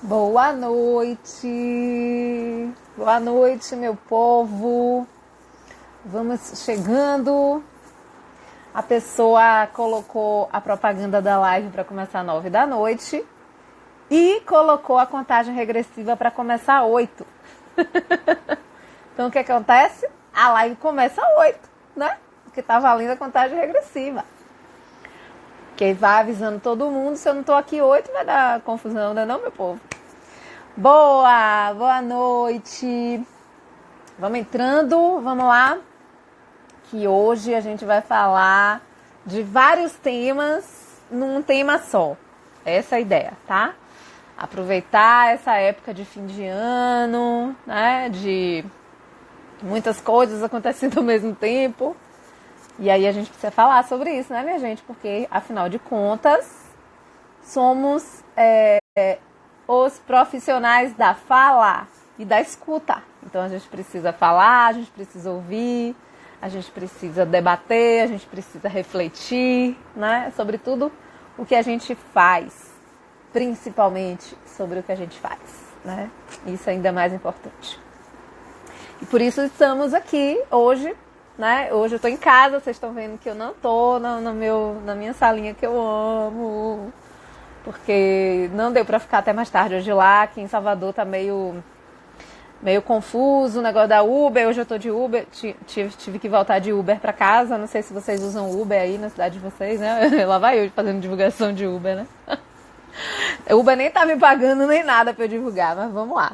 Boa noite, meu povo. Vamos chegando. A pessoa colocou a propaganda da live para começar 9 da noite e colocou a contagem regressiva para começar 8. Então o que acontece? A live começa 8, né? Porque tá valendo a contagem regressiva. Que vai avisando todo mundo, se eu não tô aqui 8 vai dar confusão, né não, meu povo? Boa noite. Vamos entrando, vamos lá. Que hoje a gente vai falar de vários temas num tema só. Essa é a ideia, tá? Aproveitar essa época de fim de ano, né? De muitas coisas acontecendo ao mesmo tempo. E aí a gente precisa falar sobre isso, né, minha gente? Porque, afinal de contas, somos os profissionais da fala e da escuta. Então a gente precisa falar, a gente precisa ouvir, a gente precisa debater, a gente precisa refletir, né? Sobre tudo o que a gente faz, principalmente sobre o que a gente faz, né? Isso é ainda mais importante. E por isso estamos aqui hoje, né? Hoje eu tô em casa, vocês estão vendo que eu não tô na minha salinha que eu amo, porque não deu pra ficar até mais tarde hoje lá. Aqui em Salvador tá meio confuso o negócio da Uber. Hoje eu tô de Uber, tive que voltar de Uber pra casa. Não sei se vocês usam Uber aí na cidade de vocês, né? Lá vai eu fazendo divulgação de Uber, né? Uber nem tá me pagando nem nada pra eu divulgar, mas vamos lá.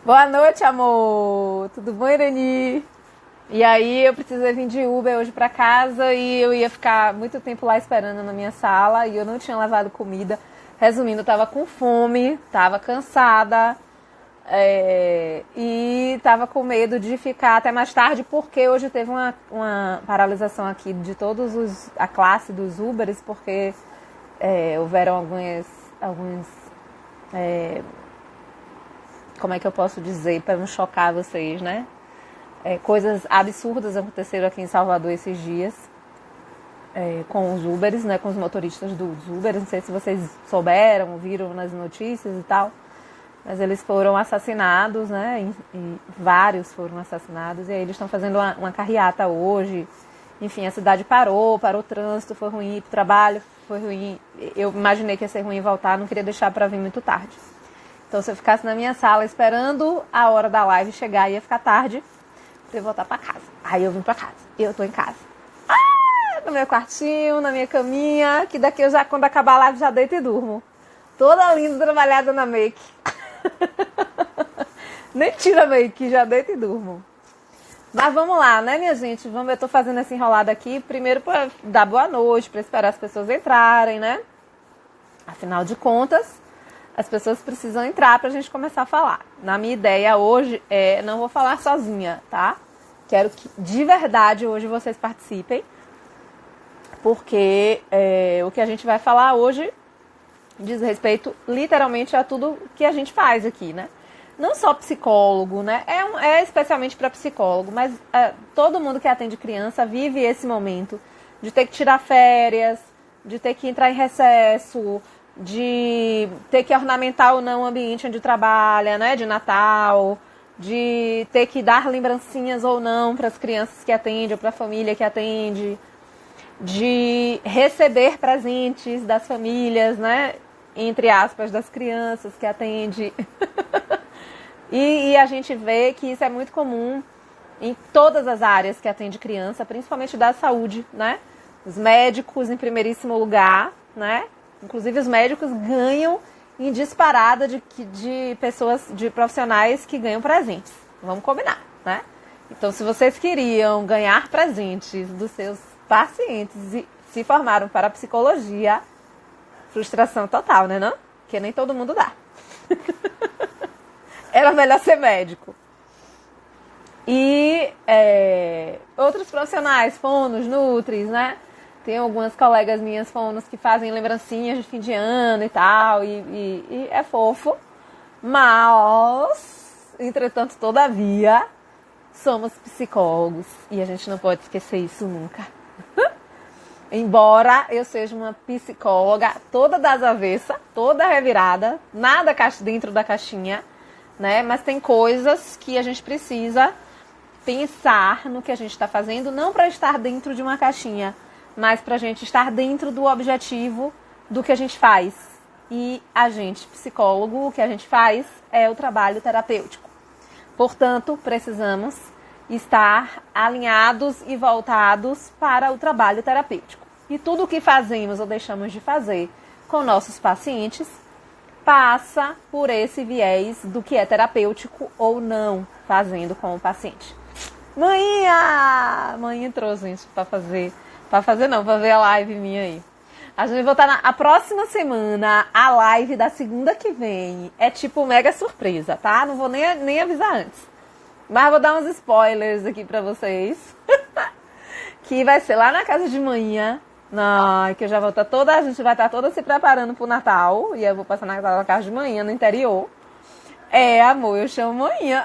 Boa noite, amor. Tudo bom, Irani? E aí eu precisei vir de Uber hoje pra casa e eu ia ficar muito tempo lá esperando na minha sala e eu não tinha levado comida. Resumindo, eu tava com fome, tava cansada e tava com medo de ficar até mais tarde porque hoje teve uma paralisação aqui de todos a classe dos Uberes porque houveram alguns como é que eu posso dizer para não chocar vocês, né? Coisas absurdas aconteceram aqui em Salvador esses dias com os Uberes, né? Com os motoristas dos Uberes. Não sei se vocês souberam, viram nas notícias e tal, mas eles foram assassinados, né? E vários foram assassinados e aí eles estão fazendo uma carreata hoje. Enfim, a cidade parou o trânsito, foi ruim, o trabalho foi ruim. Eu imaginei que ia ser ruim voltar, não queria deixar para vir muito tarde. Então, se eu ficasse na minha sala esperando a hora da live chegar, ia ficar tarde pra eu voltar pra casa. Aí eu vim pra casa. Eu tô em casa. No meu quartinho, na minha caminha, que daqui eu já, quando acabar a live, já deito e durmo. Toda linda, trabalhada na make. Nem tira a make, já deito e durmo. Mas vamos lá, né, minha gente? Eu tô fazendo essa enrolada aqui, primeiro pra dar boa noite, pra esperar as pessoas entrarem, né? Afinal de contas, as pessoas precisam entrar pra gente começar a falar. Na minha ideia hoje, não vou falar sozinha, tá? Quero que, de verdade, hoje vocês participem. Porque o que a gente vai falar hoje diz respeito, literalmente, a tudo que a gente faz aqui, né? Não só psicólogo, né? É especialmente para psicólogo, mas todo mundo que atende criança vive esse momento de ter que tirar férias, de ter que entrar em recesso, de ter que ornamentar ou não o ambiente onde trabalha, né? De Natal, de ter que dar lembrancinhas ou não para as crianças que atende ou para a família que atende, de receber presentes das famílias, né? Entre aspas, das crianças que atende. E a gente vê que isso é muito comum em todas as áreas que atende criança, principalmente da saúde, né? Os médicos em primeiríssimo lugar, né? Inclusive os médicos ganham em disparada de pessoas, de profissionais que ganham presentes. Vamos combinar, né? Então, se vocês queriam ganhar presentes dos seus pacientes e se formaram para a psicologia, frustração total, né, não? Porque nem todo mundo dá. Era melhor ser médico. E outros profissionais, fonos, nutris, né? Tem algumas colegas minhas fonos que fazem lembrancinhas de fim de ano e tal, e é fofo. Mas, entretanto, todavia, somos psicólogos e a gente não pode esquecer isso nunca. Embora eu seja uma psicóloga toda das avessas, toda revirada, nada dentro da caixinha, né? Mas tem coisas que a gente precisa pensar no que a gente está fazendo, não para estar dentro de uma caixinha, mas para a gente estar dentro do objetivo do que a gente faz. E a gente, psicólogo, o que a gente faz é o trabalho terapêutico. Portanto, precisamos estar alinhados e voltados para o trabalho terapêutico. E tudo o que fazemos ou deixamos de fazer com nossos pacientes passa por esse viés do que é terapêutico ou não fazendo com o paciente. Mãe entrou, gente, para ver a live minha aí. A gente vai voltar na próxima semana, a live da segunda que vem. É tipo mega surpresa, tá? Não vou nem avisar antes. Mas vou dar uns spoilers aqui pra vocês. Que vai ser lá na casa de manhã. Não, que eu já vou estar a gente vai estar toda se preparando pro Natal. E eu vou passar na casa de manhã, no interior. É, amor, eu chamo manhã.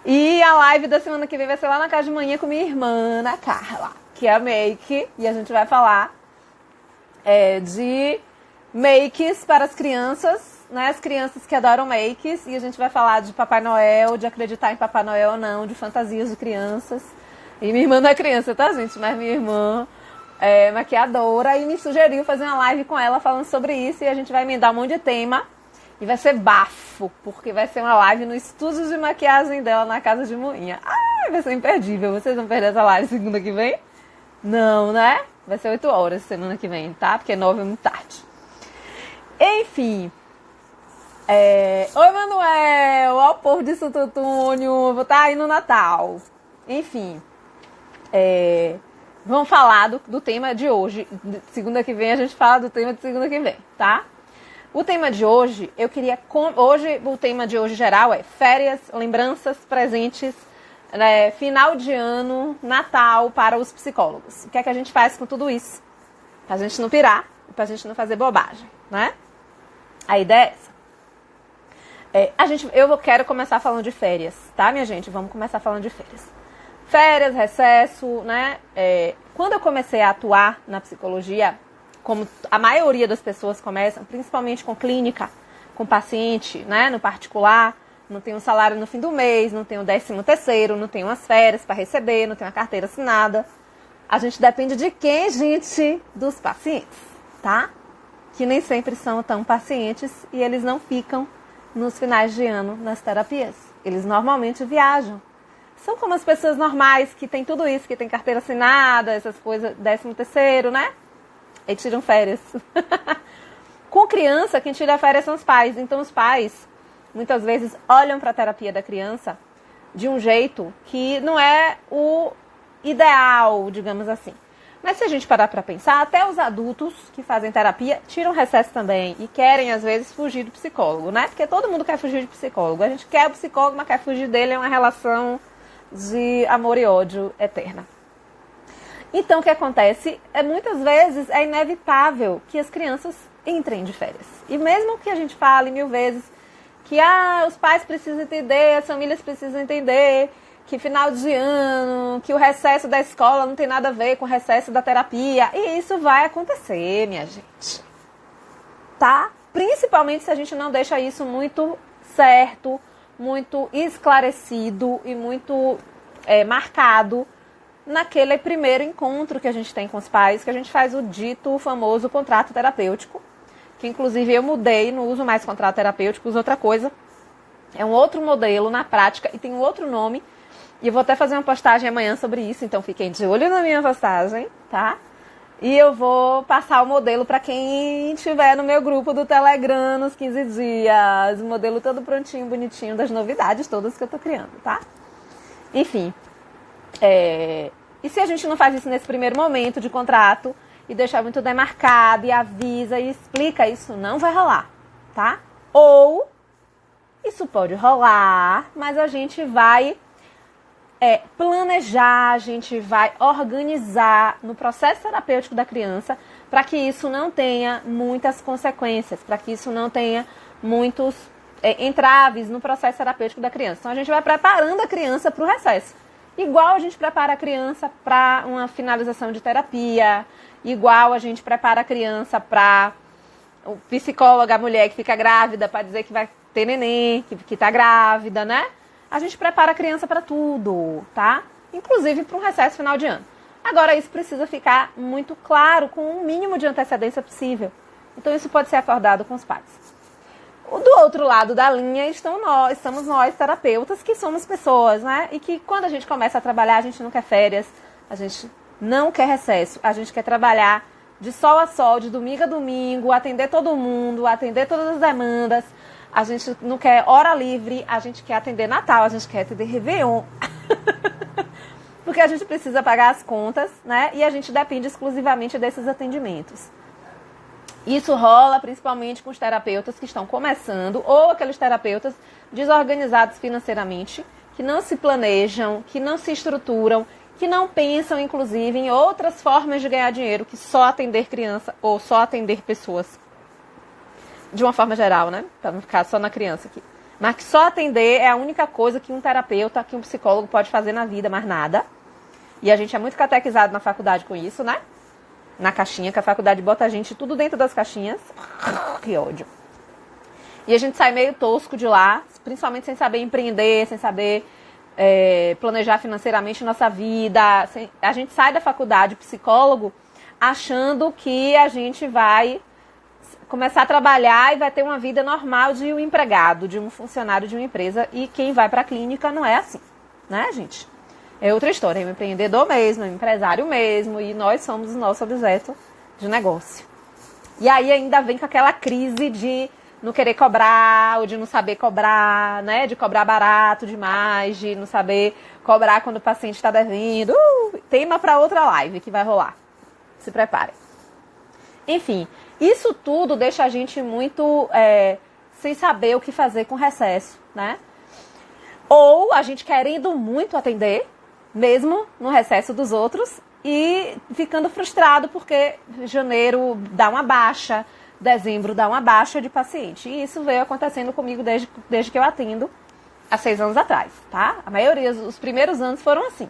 E a live da semana que vem vai ser lá na casa de manhã com minha irmã, Ana Carla, que é a make. E a gente vai falar de makes para as crianças, né? As crianças que adoram makes. E a gente vai falar de Papai Noel, de acreditar em Papai Noel ou não, de fantasias de crianças. E minha irmã não é criança, tá, gente? Mas minha irmã é maquiadora e me sugeriu fazer uma live com ela falando sobre isso. E a gente vai emendar um monte de tema. E vai ser bafo, porque vai ser uma live no estúdio de maquiagem dela na casa de manhã. Ai, vai ser imperdível. Vocês vão perder essa live segunda que vem? Não, né? Vai ser 8 horas semana que vem, tá? Porque 9 é muito tarde. Enfim. Oi, Manuel! Ó, o povo de Santo Antônio. Vou estar aí no Natal. Enfim. Vamos falar do tema de hoje. Segunda que vem a gente fala do tema de segunda que vem, tá? O tema de hoje, o tema de hoje geral é férias, lembranças, presentes, né, final de ano, Natal para os psicólogos. O que é que a gente faz com tudo isso? Pra gente não pirar, pra gente não fazer bobagem, né? A ideia é essa. Eu quero começar falando de férias, tá, minha gente? Vamos começar falando de férias. Férias, recesso, né? Quando eu comecei a atuar na psicologia, como a maioria das pessoas começam, principalmente com clínica, com paciente, né, no particular, não tem um salário no fim do mês, não tem um 13º, não tem umas férias para receber, não tem uma carteira assinada. A gente depende de quem, gente? Dos pacientes, tá? Que nem sempre são tão pacientes e eles não ficam nos finais de ano nas terapias. Eles normalmente viajam. São como as pessoas normais que têm tudo isso, que tem carteira assinada, essas coisas, 13º, né? E tiram férias. Com criança, quem tira férias são os pais. Então, os pais, muitas vezes, olham para a terapia da criança de um jeito que não é o ideal, digamos assim. Mas se a gente parar para pensar, até os adultos que fazem terapia tiram recesso também e querem, às vezes, fugir do psicólogo, né? Porque todo mundo quer fugir de psicólogo. A gente quer o psicólogo, mas quer fugir dele. É uma relação de amor e ódio eterna. Então, o que acontece muitas vezes é inevitável que as crianças entrem de férias. E mesmo que a gente fale 1000 vezes que os pais precisam entender, as famílias precisam entender, que final de ano, que o recesso da escola não tem nada a ver com o recesso da terapia. E isso vai acontecer, minha gente. Tá? Principalmente se a gente não deixa isso muito certo, muito esclarecido e muito marcado naquele primeiro encontro que a gente tem com os pais, que a gente faz o dito famoso contrato terapêutico, que inclusive eu mudei, não uso mais contrato terapêutico, uso outra coisa. É um outro modelo na prática e tem um outro nome. E eu vou até fazer uma postagem amanhã sobre isso, então fiquem de olho na minha postagem, tá? E eu vou passar o modelo para quem estiver no meu grupo do Telegram nos 15 dias. O modelo todo prontinho, bonitinho, das novidades todas que eu tô criando, tá? Enfim. E se a gente não faz isso nesse primeiro momento de contrato e deixar muito demarcado e avisa e explica, isso não vai rolar, tá? Ou isso pode rolar, mas a gente vai planejar, a gente vai organizar no processo terapêutico da criança para que isso não tenha muitas consequências, para que isso não tenha muitos entraves no processo terapêutico da criança. Então a gente vai preparando a criança para o recesso. Igual a gente prepara a criança para uma finalização de terapia, igual a gente prepara a criança para o psicólogo, a mulher que fica grávida, para dizer que vai ter neném, que tá grávida, né? A gente prepara a criança para tudo, tá? Inclusive para um recesso final de ano. Agora, isso precisa ficar muito claro, com o mínimo de antecedência possível. Então, isso pode ser acordado com os pais. Do outro lado da linha estamos nós, terapeutas, que somos pessoas, né? E que quando a gente começa a trabalhar, a gente não quer férias, a gente não quer recesso, a gente quer trabalhar de sol a sol, de domingo a domingo, atender todo mundo, atender todas as demandas. A gente não quer hora livre, a gente quer atender Natal, a gente quer atender Réveillon. Porque a gente precisa pagar as contas, né? E a gente depende exclusivamente desses atendimentos. Isso rola principalmente com os terapeutas que estão começando ou aqueles terapeutas desorganizados financeiramente, que não se planejam, que não se estruturam, que não pensam, inclusive, em outras formas de ganhar dinheiro que só atender criança ou só atender pessoas. De uma forma geral, né? Para não ficar só na criança aqui. Mas que só atender é a única coisa que um terapeuta, que um psicólogo pode fazer na vida, mais nada. E a gente é muito catequizado na faculdade com isso, né? Na caixinha, que a faculdade bota a gente tudo dentro das caixinhas. Que ódio. E a gente sai meio tosco de lá, principalmente sem saber empreender, sem saber planejar financeiramente nossa vida. A gente sai da faculdade, psicólogo, achando que a gente vai começar a trabalhar e vai ter uma vida normal de um empregado, de um funcionário de uma empresa. E quem vai para a clínica não é assim, né, gente? É outra história, é um empreendedor mesmo, é um empresário mesmo, e nós somos o nosso objeto de negócio. E aí ainda vem com aquela crise de não querer cobrar, ou de não saber cobrar, né? De cobrar barato demais, de não saber cobrar quando o paciente está devendo. Tema para outra live que vai rolar. Se preparem. Enfim, isso tudo deixa a gente muito sem saber o que fazer com recesso, né? Ou a gente querendo muito atender, mesmo no recesso dos outros, e ficando frustrado porque janeiro dá uma baixa, dezembro dá uma baixa de paciente. E isso veio acontecendo comigo desde que eu atendo, há 6 anos atrás, tá? A maioria, os primeiros anos foram assim.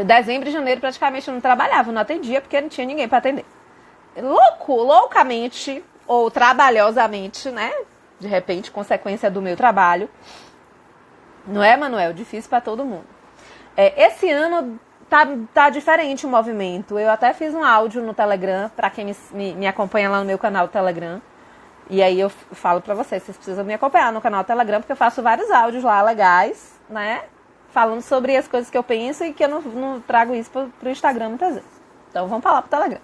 Dezembro e janeiro praticamente eu não trabalhava, não atendia porque não tinha ninguém para atender. Loucamente, ou trabalhosamente, né? De repente, consequência do meu trabalho. Não é, Manuel? Difícil para todo mundo. Esse ano tá diferente o movimento. Eu até fiz um áudio no Telegram, para quem me acompanha lá no meu canal do Telegram. E aí eu falo para vocês precisam me acompanhar no canal do Telegram, porque eu faço vários áudios lá legais, né? Falando sobre as coisas que eu penso e que eu não trago isso pro Instagram muitas vezes. Então vamos falar pro Telegram.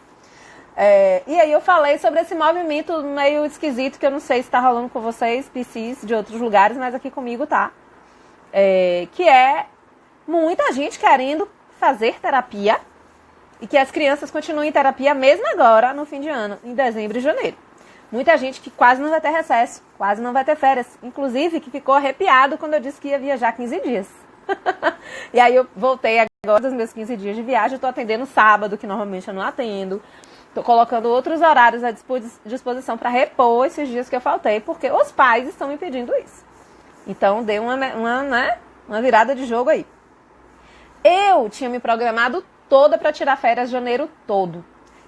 E aí eu falei sobre esse movimento meio esquisito, que eu não sei se tá rolando com vocês, PCs de outros lugares, mas aqui comigo tá. Que é muita gente querendo fazer terapia e que as crianças continuem em terapia mesmo agora, no fim de ano, em dezembro e janeiro. Muita gente que quase não vai ter recesso, quase não vai ter férias. Inclusive, que ficou arrepiado quando eu disse que ia viajar 15 dias. E aí eu voltei agora dos meus 15 dias de viagem, estou atendendo sábado, que normalmente eu não atendo. Estou colocando outros horários à disposição para repor esses dias que eu faltei, porque os pais estão me pedindo isso. Então, deu uma virada de jogo aí. Eu tinha me programado toda para tirar férias janeiro todo.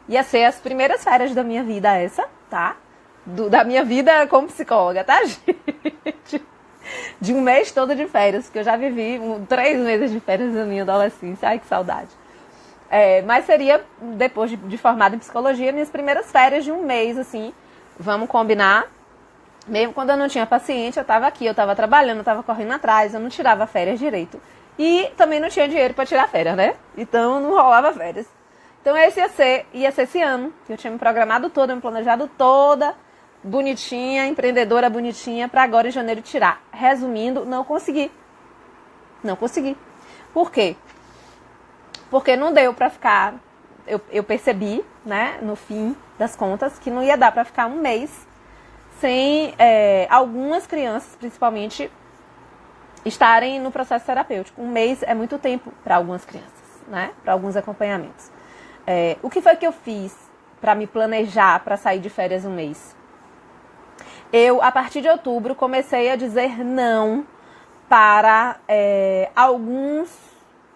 Ia ser as primeiras férias da minha vida essa, tá? Da minha vida como psicóloga, tá, gente? De um mês todo de férias, porque eu já vivi 3 meses de férias na minha adolescência. Ai, que saudade. Mas seria, depois de formada em psicologia, minhas primeiras férias de um mês, assim. Vamos combinar. Mesmo quando eu não tinha paciente, eu estava aqui, eu estava trabalhando, eu estava correndo atrás, eu não tirava férias direito. E também não tinha dinheiro para tirar férias, né? Então não rolava férias. Então esse ia ser esse ano, que eu tinha me programado toda, me planejado toda, bonitinha, empreendedora bonitinha, para agora em janeiro tirar. Resumindo, não consegui. Não consegui. Por quê? Porque não deu para ficar, eu percebi, né, no fim das contas, que não ia dar para ficar um mês sem algumas crianças, principalmente, estarem no processo terapêutico. Um mês é muito tempo para algumas crianças, né? Para alguns acompanhamentos. O que foi que eu fiz para me planejar para sair de férias um mês? Eu, a partir de outubro, comecei a dizer não para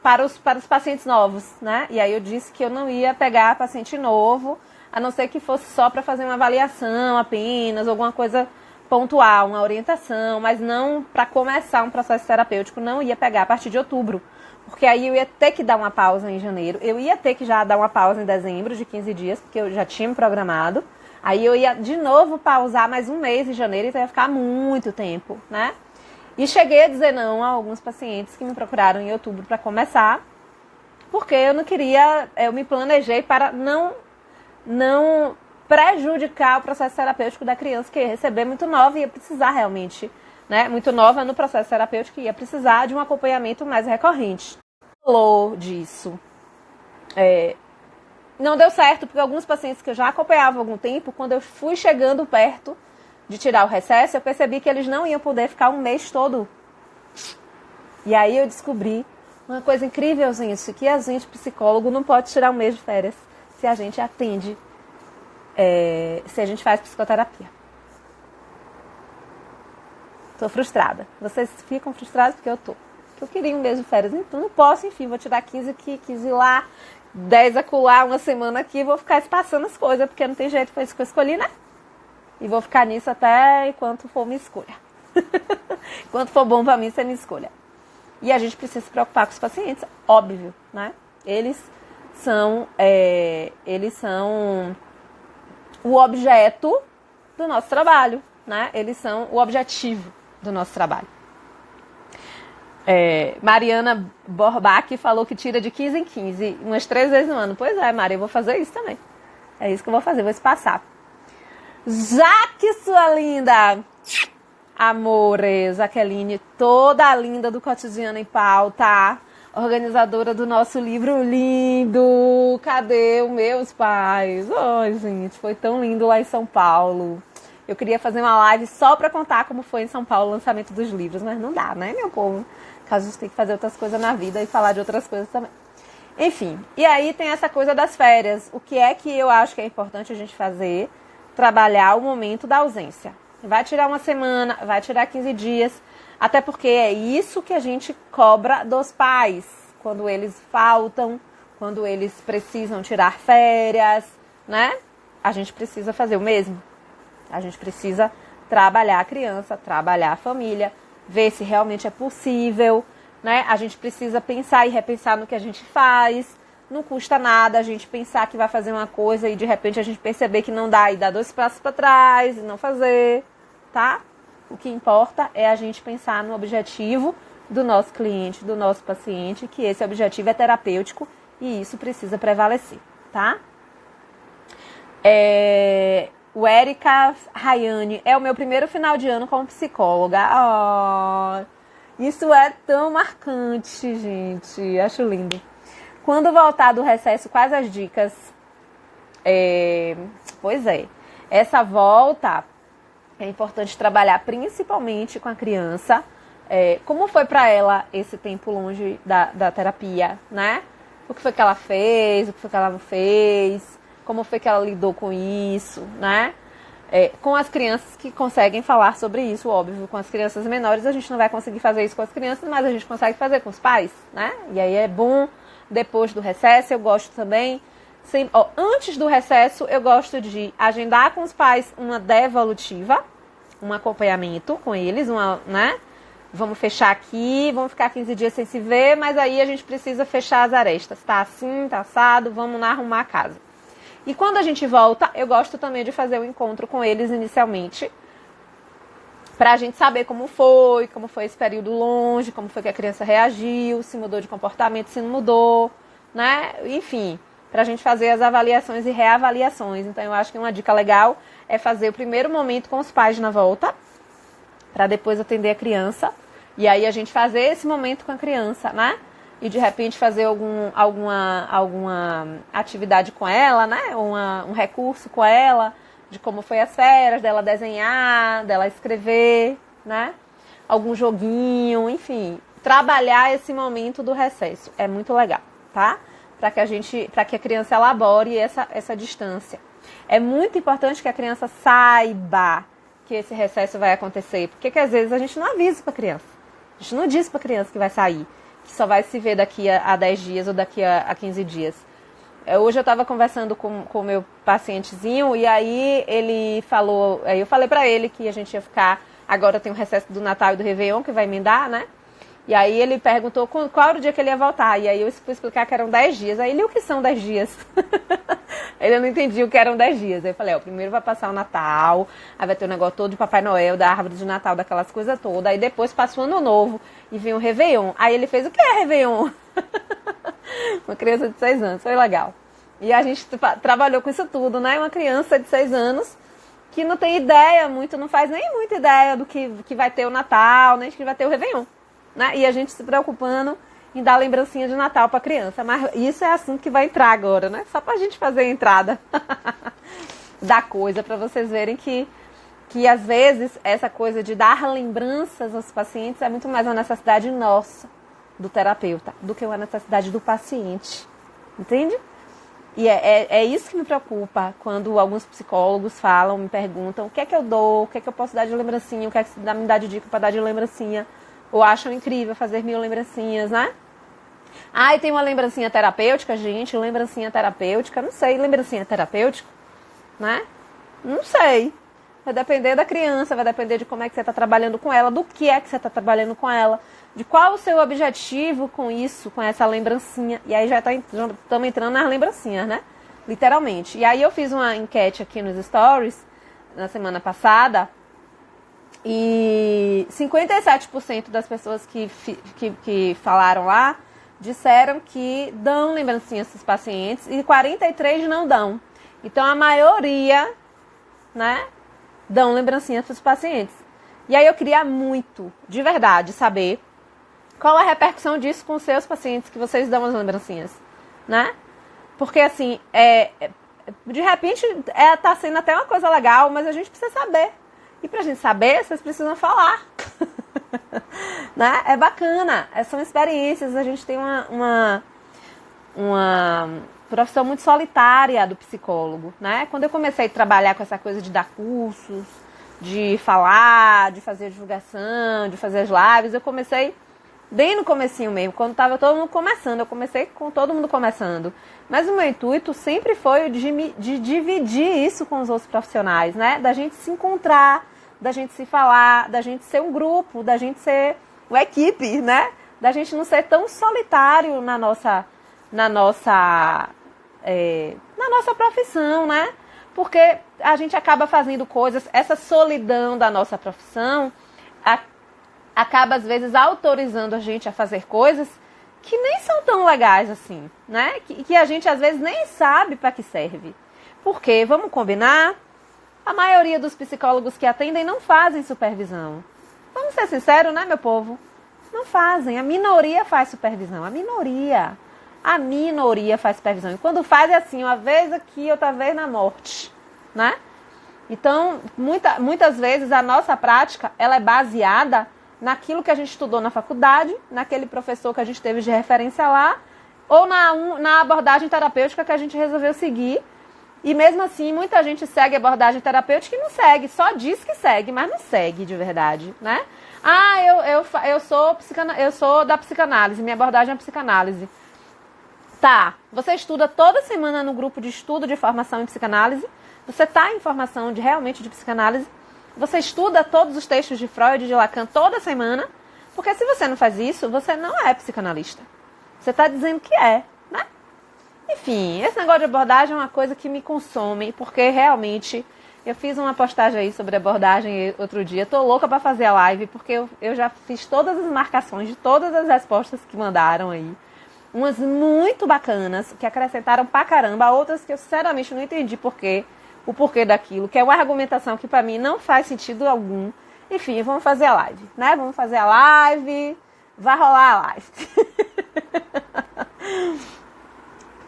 para os pacientes novos, né? E aí eu disse que eu não ia pegar paciente novo, a não ser que fosse só para fazer uma avaliação apenas, alguma coisa pontual, uma orientação, mas não para começar um processo terapêutico, não ia pegar a partir de outubro. Porque aí eu ia ter que dar uma pausa em janeiro, eu ia ter que já dar uma pausa em dezembro de 15 dias, porque eu já tinha me programado. Aí eu ia de novo pausar mais um mês em janeiro, então ia ficar muito tempo, né? E cheguei a dizer não a alguns pacientes que me procuraram em outubro para começar, porque eu não queria, eu me planejei para não prejudicar o processo terapêutico da criança que ia receber muito nova e ia precisar realmente, né, muito nova no processo terapêutico, ia precisar de um acompanhamento mais recorrente. Falou disso. Não deu certo, porque alguns pacientes que eu já acompanhava há algum tempo, quando eu fui chegando perto de tirar o recesso, eu percebi que eles não iam poder ficar um mês todo. E aí eu descobri uma coisa incrível, gente, que a gente, psicólogo, não pode tirar um mês de férias se a gente atende, se a gente faz psicoterapia. Tô frustrada. Vocês ficam frustrados porque eu tô. Porque eu queria um mês de férias, então não posso, enfim, vou tirar 15 aqui, 15 lá, 10 acolá, uma semana aqui, vou ficar espaçando as coisas, porque não tem jeito, foi isso que eu escolhi, né? E vou ficar nisso até enquanto for minha escolha. Enquanto for bom pra mim, você me escolha. E a gente precisa se preocupar com os pacientes, óbvio, né? Eles são o objeto do nosso trabalho, né? Eles são o objetivo do nosso trabalho. Mariana Borbach falou que tira de 15 em 15, umas 3 vezes no ano. Pois é, Maria, eu vou fazer isso também. É isso que eu vou fazer, vou espaçar. Jaque, sua linda! Amore, Jaqueline, toda linda do Cotidiano em Pauta, organizadora do nosso livro lindo. Cadê os meus pais? Ai, gente, foi tão lindo lá em São Paulo. Eu queria fazer uma live só pra contar como foi em São Paulo o lançamento dos livros, mas não dá, né, meu povo? Caso a gente tem que fazer outras coisas na vida e falar de outras coisas também. Enfim, e aí tem essa coisa das férias. O que é que eu acho que é importante a gente fazer? Trabalhar o momento da ausência. Vai tirar uma semana, vai tirar 15 dias, até porque é isso que a gente cobra dos pais, quando eles faltam, quando eles precisam tirar férias, né? A gente precisa fazer o mesmo. A gente precisa trabalhar a criança, trabalhar a família, ver se realmente é possível, né? A gente precisa pensar e repensar no que a gente faz. Não custa nada a gente pensar que vai fazer uma coisa e de repente a gente perceber que não dá e dar 2 passos para trás e não fazer, tá? O que importa é a gente pensar no objetivo do nosso cliente, do nosso paciente, que esse objetivo é terapêutico e isso precisa prevalecer, tá? O Érica Rayane, é o meu primeiro final de ano como psicóloga. Oh, isso é tão marcante, gente. Acho lindo. Quando voltar do recesso, quais as dicas? Pois é, essa volta é importante trabalhar principalmente com a criança. Como foi para ela esse tempo longe da terapia, né? O que foi que ela fez, o que foi que ela não fez, como foi que ela lidou com isso, né? Com as crianças que conseguem falar sobre isso, óbvio. Com as crianças menores a gente não vai conseguir fazer isso com as crianças, mas a gente consegue fazer com os pais, né? E aí é bom. Depois do recesso, eu gosto também, antes do recesso, eu gosto de agendar com os pais uma devolutiva, um acompanhamento com eles, né? Vamos fechar aqui, vamos ficar 15 dias sem se ver, mas aí a gente precisa fechar as arestas. Tá assim, tá assado, vamos lá arrumar a casa. E quando a gente volta, eu gosto também de fazer o encontro com eles inicialmente, pra gente saber como foi esse período longe, como foi que a criança reagiu, se mudou de comportamento, se não mudou, né? Enfim, pra gente fazer as avaliações e reavaliações. Então, eu acho que uma dica legal é fazer o primeiro momento com os pais na volta, pra depois atender a criança. E aí a gente fazer esse momento com a criança, né? E de repente fazer alguma atividade com ela, né? Um recurso com ela, de como foi as férias, dela desenhar, dela escrever, né? Algum joguinho, enfim. Trabalhar esse momento do recesso é muito legal, tá? Para que a criança elabore essa distância. É muito importante que a criança saiba que esse recesso vai acontecer, porque que às vezes a gente não avisa para a criança, A gente não diz pra criança que vai sair, que só vai se ver daqui a 10 dias ou daqui a 15 dias. Hoje eu estava conversando com o meu pacientezinho e aí ele falou, aí eu falei pra ele que a gente ia ficar, agora tem o recesso do Natal e do Réveillon que vai emendar, né? E aí ele perguntou qual era o dia que ele ia voltar. E aí eu fui explicar que eram 10 dias. Aí ele, o que são 10 dias? Ele não entendia o que eram 10 dias. Aí eu falei, primeiro vai passar o Natal, aí vai ter o negócio todo de Papai Noel, da árvore de Natal, daquelas coisas todas. Aí depois passa o Ano Novo e vem o Réveillon. Aí ele fez, o que é Réveillon? Uma criança de 6 anos, foi legal. E a gente trabalhou com isso tudo, né? Uma criança de 6 anos que não tem ideia muito, não faz nem muita ideia do que vai ter o Natal, nem de que vai ter o Réveillon. Né? E a gente se preocupando em dar lembrancinha de Natal para a criança. Mas isso é assunto que vai entrar agora, né? Só para a gente fazer a entrada da coisa, para vocês verem que às vezes essa coisa de dar lembranças aos pacientes é muito mais uma necessidade nossa, do terapeuta, do que uma necessidade do paciente. Entende? E é isso que me preocupa quando alguns psicólogos falam, me perguntam o que é que eu dou, o que é que eu posso dar de lembrancinha, o que é que me dá de dica para dar de lembrancinha. Ou acham incrível fazer 1000 lembrancinhas, né? E tem uma lembrancinha terapêutica, gente, lembrancinha terapêutica, não sei, lembrancinha terapêutica, né? Não sei. Vai depender da criança, vai depender de como é que você está trabalhando com ela, do que é que você está trabalhando com ela, de qual o seu objetivo com isso, com essa lembrancinha. E aí já estamos entrando nas lembrancinhas, né? Literalmente. E aí eu fiz uma enquete aqui nos stories, na semana passada, e 57% das pessoas que falaram lá disseram que dão lembrancinhas para os pacientes e 43% não dão. Então a maioria, né, dão lembrancinhas para os pacientes. E aí eu queria muito, de verdade, saber qual a repercussão disso com os seus pacientes que vocês dão as lembrancinhas, né? Porque assim, de repente tá sendo até uma coisa legal, mas a gente precisa saber. E pra gente saber, vocês precisam falar. Né? É bacana, são experiências. A gente tem uma profissão muito solitária do psicólogo, né? Quando eu comecei a trabalhar com essa coisa de dar cursos, de falar, de fazer divulgação, de fazer as lives, eu comecei bem no comecinho mesmo, quando estava todo mundo começando. Eu comecei com todo mundo começando. Mas o meu intuito sempre foi de dividir isso com os outros profissionais, né? Da gente se encontrar, da gente se falar, da gente ser um grupo, da gente ser uma equipe, né? Da gente não ser tão solitário na nossa profissão, né? Porque a gente acaba fazendo coisas, essa solidão da nossa profissão acaba às vezes autorizando a gente a fazer coisas que nem são tão legais assim, né? Que a gente às vezes nem sabe para que serve. Porque, vamos combinar, a maioria dos psicólogos que atendem não fazem supervisão. Vamos ser sinceros, né, meu povo? Não fazem. A minoria faz supervisão. A minoria faz supervisão. E quando faz é assim, uma vez aqui, outra vez na morte, né? Então, muitas vezes a nossa prática, ela é baseada naquilo que a gente estudou na faculdade, naquele professor que a gente teve de referência lá, ou na abordagem terapêutica que a gente resolveu seguir. E mesmo assim, muita gente segue a abordagem terapêutica e não segue, só diz que segue, mas não segue de verdade, né? Eu sou da psicanálise, minha abordagem é psicanálise. Tá, você estuda toda semana no grupo de estudo de formação em psicanálise, você está em formação realmente de psicanálise, você estuda todos os textos de Freud e de Lacan toda semana, porque se você não faz isso, você não é psicanalista. Você está dizendo que é, né? Enfim, esse negócio de abordagem é uma coisa que me consome, porque realmente eu fiz uma postagem aí sobre abordagem outro dia. Tô louca para fazer a live, porque eu já fiz todas as marcações de todas as respostas que mandaram aí. Umas muito bacanas, que acrescentaram pra caramba, outras que eu sinceramente não entendi o porquê daquilo, que é uma argumentação que pra mim não faz sentido algum. Enfim, vamos fazer a live, né? Vamos fazer a live, vai rolar a live.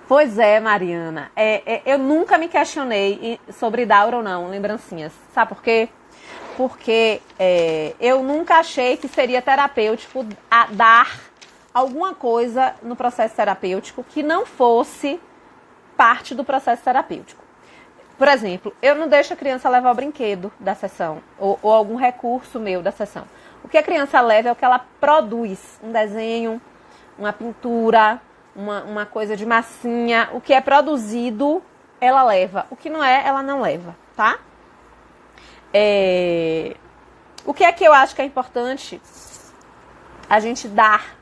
Pois é, Mariana, eu nunca me questionei sobre dar ou não lembrancinhas. Sabe por quê? Porque eu nunca achei que seria terapêutico dar alguma coisa no processo terapêutico que não fosse parte do processo terapêutico. Por exemplo, eu não deixo a criança levar o brinquedo da sessão ou algum recurso meu da sessão. O que a criança leva é o que ela produz. Um desenho, uma pintura, uma coisa de massinha. O que é produzido, ela leva. O que não é, ela não leva, tá? O que é que eu acho que é importante a gente dar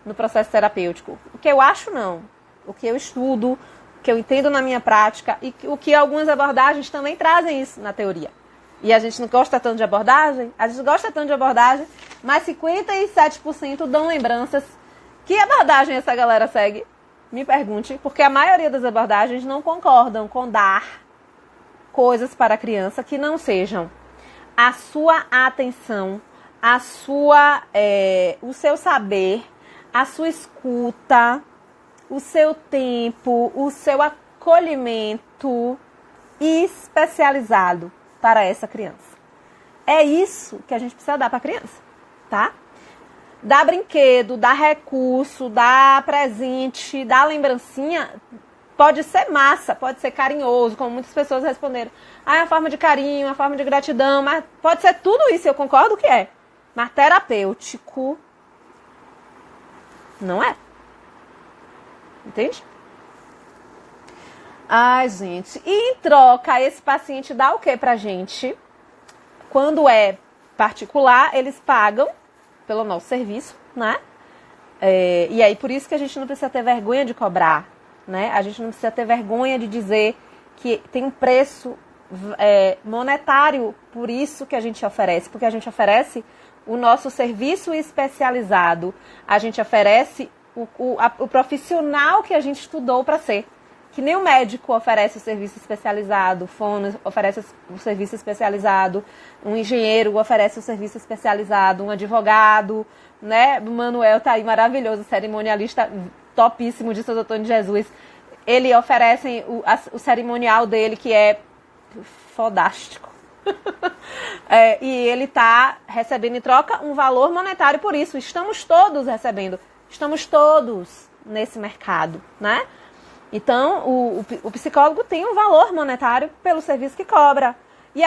no processo terapêutico? O que eu acho, não. O que eu estudo, o que eu entendo na minha prática e o que algumas abordagens também trazem isso na teoria. E a gente não gosta tanto de abordagem? A gente gosta tanto de abordagem, mas 57% dão lembranças. Que abordagem essa galera segue? Me pergunte, porque a maioria das abordagens não concordam com dar coisas para a criança que não sejam a sua atenção, o seu saber, a sua escuta, o seu tempo, o seu acolhimento especializado para essa criança. É isso que a gente precisa dar para a criança, tá? Dar brinquedo, dar recurso, dar presente, dar lembrancinha, pode ser massa, pode ser carinhoso, como muitas pessoas responderam. É uma forma de carinho, uma forma de gratidão, mas pode ser tudo isso, eu concordo que é. Mas terapêutico não é. Entende? Ai, gente. E em troca, esse paciente dá o que pra gente? Quando é particular, eles pagam pelo nosso serviço, né? E aí, por isso que a gente não precisa ter vergonha de cobrar, né? A gente não precisa ter vergonha de dizer que tem um preço monetário por isso que a gente oferece. Porque a gente oferece o nosso serviço especializado. A gente oferece o profissional que a gente estudou para ser. Que nem o médico oferece o serviço especializado, o fono oferece o serviço especializado, um engenheiro oferece o serviço especializado, um advogado, né? O Manuel tá aí maravilhoso, cerimonialista topíssimo de Santo Antônio de Jesus. Ele oferece o cerimonial dele, que é fodástico. E ele tá recebendo em troca um valor monetário por isso. Estamos todos recebendo. Estamos todos nesse mercado, né? Então, o psicólogo tem um valor monetário pelo serviço que cobra. E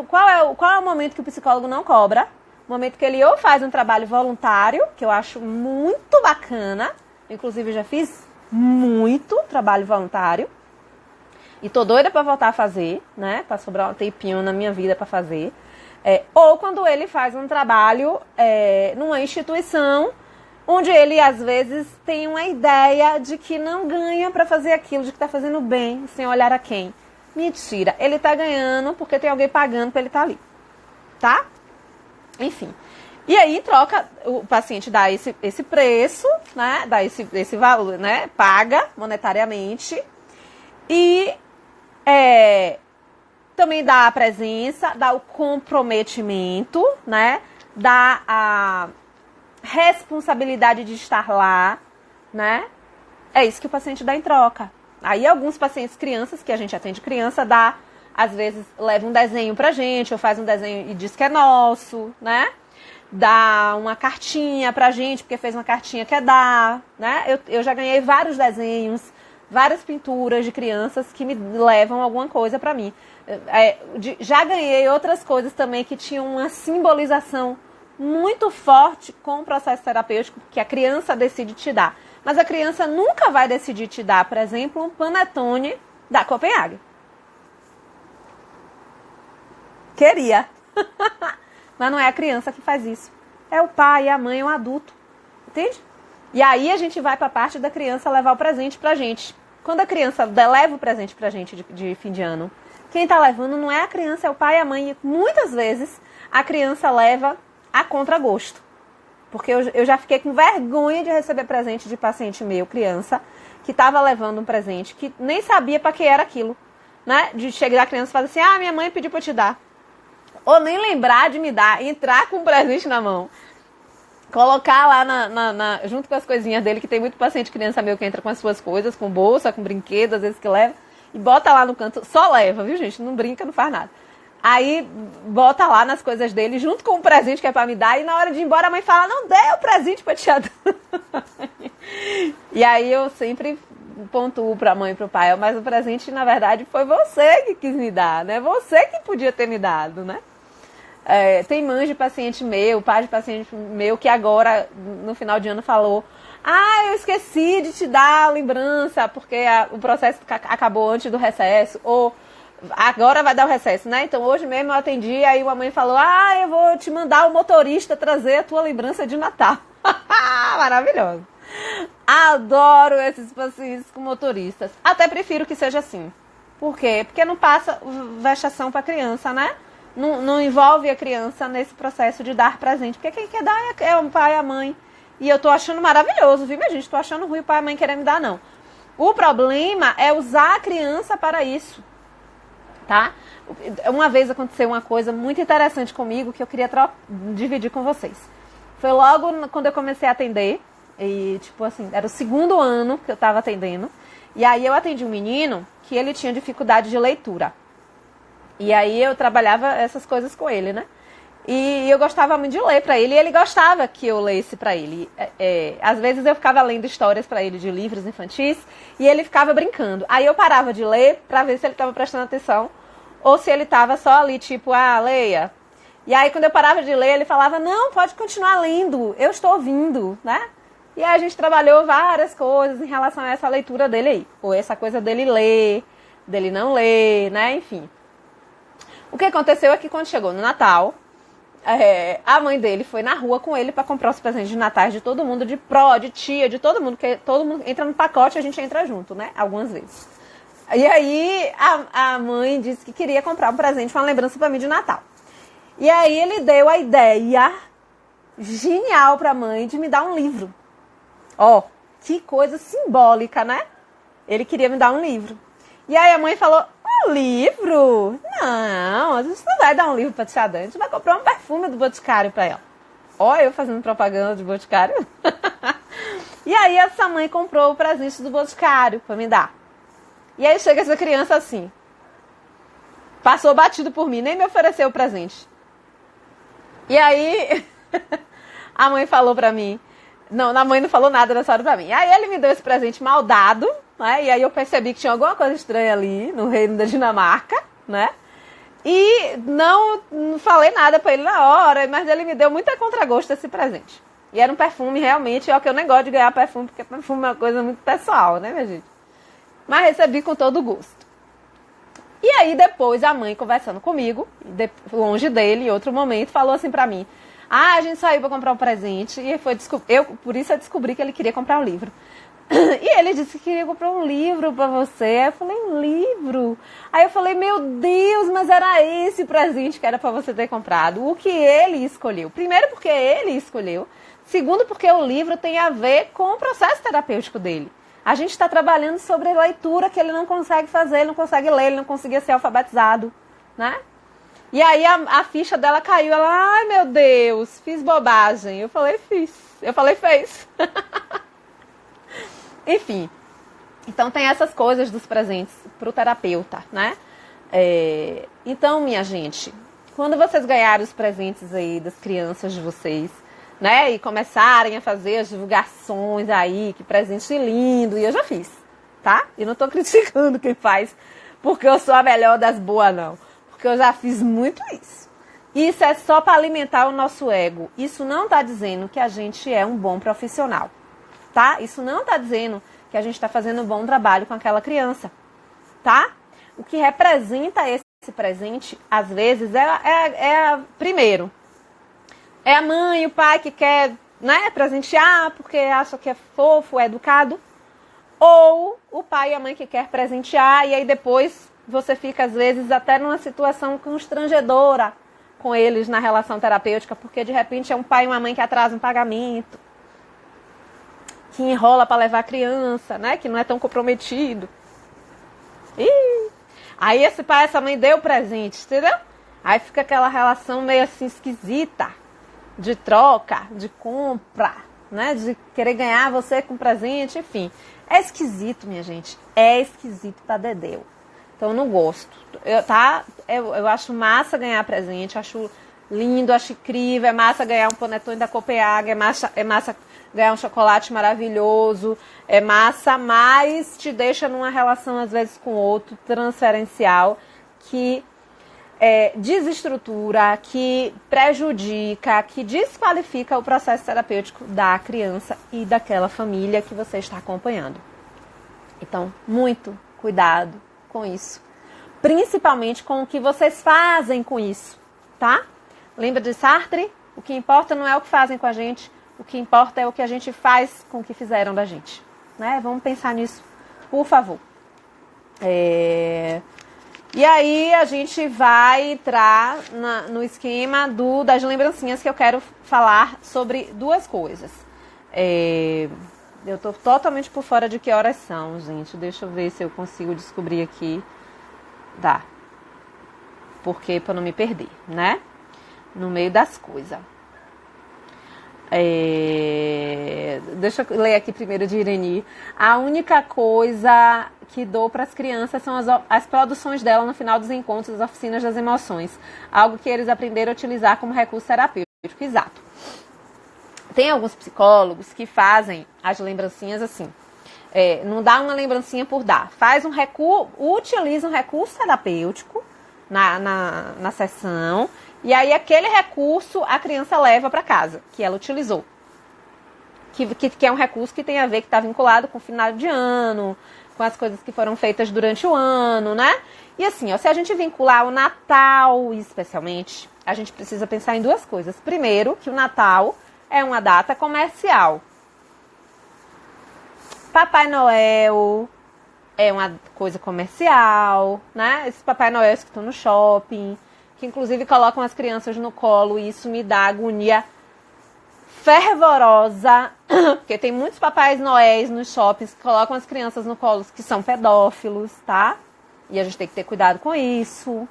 qual é o momento que o psicólogo não cobra? O momento que ele ou faz um trabalho voluntário, que eu acho muito bacana, inclusive já fiz muito trabalho voluntário, e tô doida para voltar a fazer, né? Para sobrar um tempinho na minha vida para fazer. Ou quando ele faz um trabalho numa instituição, onde ele, às vezes, tem uma ideia de que não ganha para fazer aquilo, de que está fazendo bem, sem olhar a quem. Mentira, ele está ganhando porque tem alguém pagando para ele estar ali, tá? Enfim. E aí, em troca, o paciente dá esse preço, né? Dá esse valor, né? Paga monetariamente. E também dá a presença, dá o comprometimento, né? Dá a responsabilidade de estar lá, né? É isso que o paciente dá em troca. Aí alguns pacientes crianças, que a gente atende criança, às vezes leva um desenho pra gente, ou faz um desenho e diz que é nosso, né? Dá uma cartinha pra gente, porque fez uma cartinha que dar, né? Eu já ganhei vários desenhos, várias pinturas de crianças que me levam alguma coisa pra mim. Já ganhei outras coisas também que tinham uma simbolização muito forte com o processo terapêutico que a criança decide te dar. Mas a criança nunca vai decidir te dar, por exemplo, um panetone da Copenhague. Queria. Mas não é a criança que faz isso. É o pai, a mãe, o adulto. Entende? E aí a gente vai para a parte da criança levar o presente pra gente. Quando a criança leva o presente pra gente de fim de ano, quem tá levando não é a criança, é o pai e a mãe. E muitas vezes a criança leva a contragosto. Porque eu já fiquei com vergonha de receber presente de paciente meu, criança, que estava levando um presente, que nem sabia para que era aquilo. Né? De chegar a criança e falar assim, minha mãe pediu para eu te dar. Ou nem lembrar de me dar, entrar com um presente na mão. Colocar lá junto com as coisinhas dele, que tem muito paciente criança meu que entra com as suas coisas, com bolsa, com brinquedo, às vezes que leva, e bota lá no canto, só leva, viu gente? Não brinca, não faz nada. Aí bota lá nas coisas dele, junto com o presente que é pra me dar, e na hora de ir embora a mãe fala, não dê o presente pra tia. E aí eu sempre pontuo pra mãe e pro pai, mas o presente na verdade foi você que quis me dar, né? Você que podia ter me dado, né? Tem mãe de paciente meu, pai de paciente meu, que agora, no final de ano, falou: eu esqueci de te dar a lembrança, porque o processo acabou antes do recesso, ou agora vai dar o recesso, né? Então hoje mesmo eu atendi, aí uma mãe falou: eu vou te mandar o motorista trazer a tua lembrança de Natal. Maravilhoso. Adoro esses pacientes com motoristas. Até prefiro que seja assim. Por quê? Porque não passa vexação para a criança, né? Não envolve a criança nesse processo de dar presente. Porque quem quer dar é o pai e a mãe. E eu tô achando maravilhoso, viu, minha gente? Tô achando ruim o pai e a mãe querendo me dar, não. O problema é usar a criança para isso, tá? Uma vez aconteceu uma coisa muito interessante comigo que eu queria dividir com vocês. Foi logo quando eu comecei a atender. E, tipo assim, era o 2º ano que eu tava atendendo. E aí eu atendi um menino que ele tinha dificuldade de leitura. E aí eu trabalhava essas coisas com ele, né? E eu gostava muito de ler pra ele, e ele gostava que eu lesse pra ele. Às vezes eu ficava lendo histórias pra ele de livros infantis, e ele ficava brincando. Aí eu parava de ler pra ver se ele tava prestando atenção, ou se ele tava só ali, tipo, leia. E aí quando eu parava de ler, ele falava: não, pode continuar lendo, eu estou ouvindo, né? E aí a gente trabalhou várias coisas em relação a essa leitura dele aí. Ou essa coisa dele ler, dele não ler, né? Enfim. O que aconteceu é que quando chegou no Natal, a mãe dele foi na rua com ele para comprar os presentes de Natal de todo mundo, de pró, de tia, de todo mundo, que todo mundo entra no pacote e a gente entra junto, né? Algumas vezes. E aí a mãe disse que queria comprar um presente, uma lembrança para mim de Natal. E aí ele deu a ideia genial para a mãe de me dar um livro. Que coisa simbólica, né? Ele queria me dar um livro. E aí a mãe falou: um livro? Não, a gente não vai dar um livro pra tia Dani, a gente vai comprar um perfume do Boticário pra ela. Eu fazendo propaganda de Boticário. E aí essa mãe comprou o presente do Boticário pra me dar. E aí chega essa criança assim, passou batido por mim, nem me ofereceu o presente. E aí a mãe falou pra mim, a mãe não falou nada nessa hora pra mim. Aí ele me deu esse presente mal dado, né? E aí eu percebi que tinha alguma coisa estranha ali no reino da Dinamarca, né? E não falei nada pra ele na hora, mas ele me deu muito a contragosto esse presente. E era um perfume realmente, que eu nem gosto de ganhar perfume, porque perfume é uma coisa muito pessoal, né, minha gente? Mas recebi com todo gosto. E aí depois a mãe conversando comigo, longe dele, em outro momento, falou assim pra mim: a gente saiu pra comprar um presente, e por isso eu descobri que ele queria comprar um livro. E ele disse que queria comprar um livro pra você. Aí eu falei: um livro? Aí eu falei: meu Deus, mas era esse presente que era pra você ter comprado. O que ele escolheu. Primeiro porque ele escolheu. Segundo porque o livro tem a ver com o processo terapêutico dele. A gente está trabalhando sobre a leitura que ele não consegue fazer, ele não consegue ler, ele não conseguia ser alfabetizado, né? E aí a ficha dela caiu. Ela: ai meu Deus, fiz bobagem. Eu falei: fiz. Eu falei: fez. Enfim, então tem essas coisas dos presentes para o terapeuta, né? Então, minha gente, quando vocês ganharem os presentes aí das crianças de vocês, né? E começarem a fazer as divulgações aí, que presente lindo, e eu já fiz, tá? E não tô criticando quem faz, porque eu sou a melhor das boas, não. Porque eu já fiz muito isso. Isso é só para alimentar o nosso ego. Isso não tá dizendo que a gente é um bom profissional. Tá? Isso não está dizendo que a gente está fazendo um bom trabalho com aquela criança, tá? O que representa esse presente, às vezes, primeiro, é a mãe e o pai que quer, né, presentear porque acha que é fofo, é educado, ou o pai e a mãe que quer presentear e aí depois você fica, às vezes, até numa situação constrangedora com eles na relação terapêutica, porque de repente é um pai e uma mãe que atrasam um pagamento, que enrola para levar a criança, né? Que não é tão comprometido. Aí esse pai e essa mãe deu presente, entendeu? Aí fica aquela relação meio assim esquisita, de troca, de compra, né? De querer ganhar você com presente, enfim. É esquisito, minha gente. É esquisito pra dedéu. Então eu não gosto. Eu acho massa ganhar presente, acho lindo, acho incrível. É massa ganhar um panetone da Copenhague, é massa ganhar um chocolate maravilhoso, é massa, mas te deixa numa relação, às vezes, com outro, transferencial, que desestrutura, que prejudica, que desqualifica o processo terapêutico da criança e daquela família que você está acompanhando. Então, muito cuidado com isso. Principalmente com o que vocês fazem com isso, tá? Lembra de Sartre? O que importa não é o que fazem com a gente, o que importa é o que a gente faz com o que fizeram da gente, né? Vamos pensar nisso, por favor. E aí a gente vai entrar no esquema das lembrancinhas, que eu quero falar sobre duas coisas. Eu tô totalmente por fora de que horas são, gente. Deixa eu ver se eu consigo descobrir aqui. Tá. Porque para não me perder, né? No meio das coisas. Deixa eu ler aqui primeiro de Ireni. A única coisa que dou para as crianças são as produções dela no final dos encontros, das oficinas das emoções. Algo que eles aprenderam a utilizar como recurso terapêutico. Exato. Tem alguns psicólogos que fazem as lembrancinhas assim. Não dá uma lembrancinha por dar. Utiliza um recurso terapêutico na sessão. E aí aquele recurso a criança leva para casa, que ela utilizou. Que é um recurso que tem a ver, que está vinculado com o final de ano, com as coisas que foram feitas durante o ano, né? E assim, se a gente vincular o Natal especialmente, a gente precisa pensar em duas coisas. Primeiro, que o Natal é uma data comercial. Papai Noel é uma coisa comercial, né? Esses Papai Noéis que estão no shopping, que inclusive colocam as crianças no colo, e isso me dá agonia fervorosa, porque tem muitos Papais Noéis nos shoppings que colocam as crianças no colo que são pedófilos, tá? E a gente tem que ter cuidado com isso.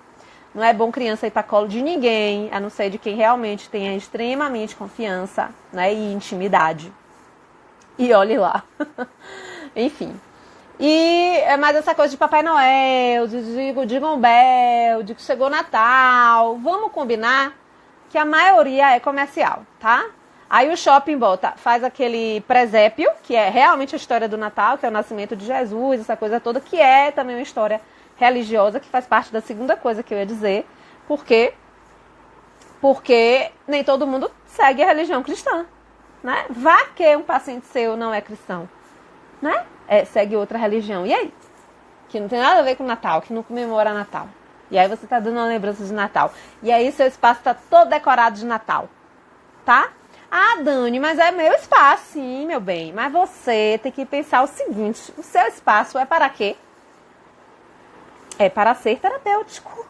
Não é bom criança ir para colo de ninguém, a não ser de quem realmente tenha extremamente confiança, né, e intimidade. E olhe lá. Enfim. Mas essa coisa de Papai Noel, de Jingle Bell, de que chegou Natal, vamos combinar que a maioria é comercial, tá? Aí o shopping faz aquele presépio, que é realmente a história do Natal, que é o nascimento de Jesus, essa coisa toda, que é também uma história religiosa, que faz parte da segunda coisa que eu ia dizer. Por quê? Porque nem todo mundo segue a religião cristã, né? Vá que um paciente seu não é cristão, né? Segue outra religião. E aí? Que não tem nada a ver com Natal, que não comemora Natal. E aí você tá dando uma lembrança de Natal. E aí seu espaço tá todo decorado de Natal, tá? Ah, Dani, mas é meu espaço, sim, meu bem. Mas você tem que pensar o seguinte: o seu espaço é para quê? É para ser terapêutico.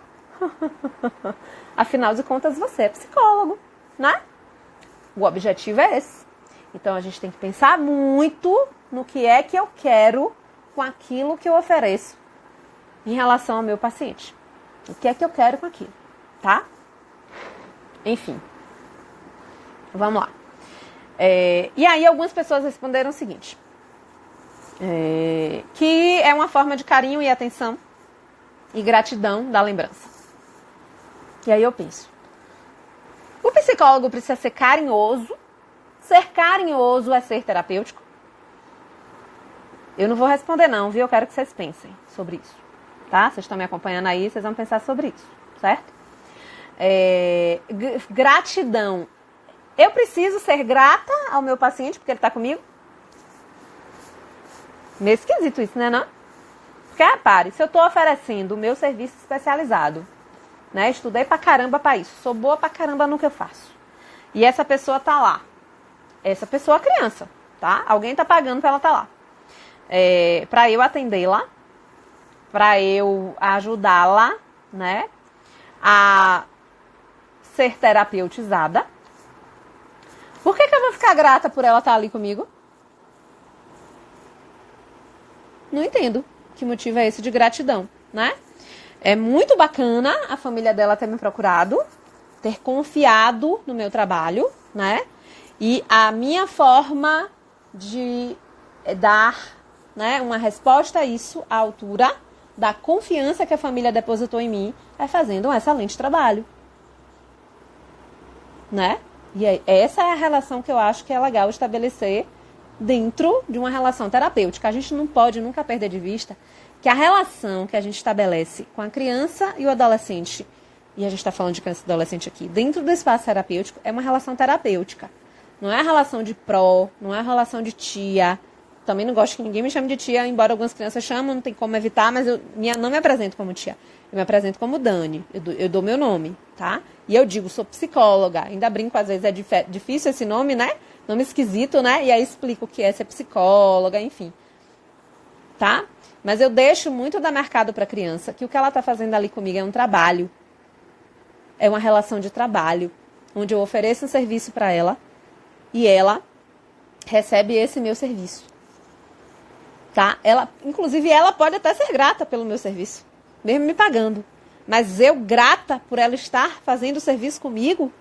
Afinal de contas, você é psicólogo, né? O objetivo é esse. Então, a gente tem que pensar muito no que é que eu quero com aquilo que eu ofereço em relação ao meu paciente. O que é que eu quero com aquilo, tá? Enfim. Vamos lá. E aí, algumas pessoas responderam o seguinte. Que é uma forma de carinho e atenção e gratidão da lembrança. E aí eu penso, o psicólogo precisa ser carinhoso? Ser carinhoso é ser terapêutico? Eu não vou responder não, viu? Eu quero que vocês pensem sobre isso, tá? Vocês estão me acompanhando aí, vocês vão pensar sobre isso, certo? Gratidão. Eu preciso ser grata ao meu paciente porque ele está comigo? Meio esquisito isso, né, não? Porque, repare, se eu estou oferecendo o meu serviço especializado, né? Estudei pra caramba pra isso, sou boa pra caramba no que eu faço. E essa pessoa tá lá. Essa pessoa é criança, tá? Alguém tá pagando pra ela tá lá. Pra eu atendê-la, pra eu ajudá-la, né? A ser terapeutizada. Por que eu vou ficar grata por ela estar ali comigo? Não entendo que motivo é esse de gratidão, né? É muito bacana a família dela ter me procurado, ter confiado no meu trabalho, né? E a minha forma de dar, né, uma resposta a isso, à altura da confiança que a família depositou em mim, é fazendo um excelente trabalho, né? E essa é a relação que eu acho que é legal estabelecer dentro de uma relação terapêutica. A gente não pode nunca perder de vista que a relação que a gente estabelece com a criança e o adolescente e a gente está falando de criança e adolescente aqui, dentro do espaço terapêutico, é uma relação terapêutica. Não é a relação de pró, não é a relação de tia. Também não gosto que ninguém me chame de tia, embora algumas crianças chamam, não tem como evitar, mas eu não me apresento como tia. Eu me apresento como Dani, eu dou meu nome, tá? E eu digo, sou psicóloga. Ainda brinco, às vezes é difícil esse nome, né? Nome esquisito, né? E aí explico o que é ser psicóloga, enfim. Tá? Mas eu deixo muito dar marcado para a criança que o que ela está fazendo ali comigo é um trabalho. É uma relação de trabalho, onde eu ofereço um serviço para ela e ela recebe esse meu serviço. Tá? Inclusive, ela pode até ser grata pelo meu serviço, mesmo me pagando. Mas eu, grata por ela estar fazendo o serviço comigo,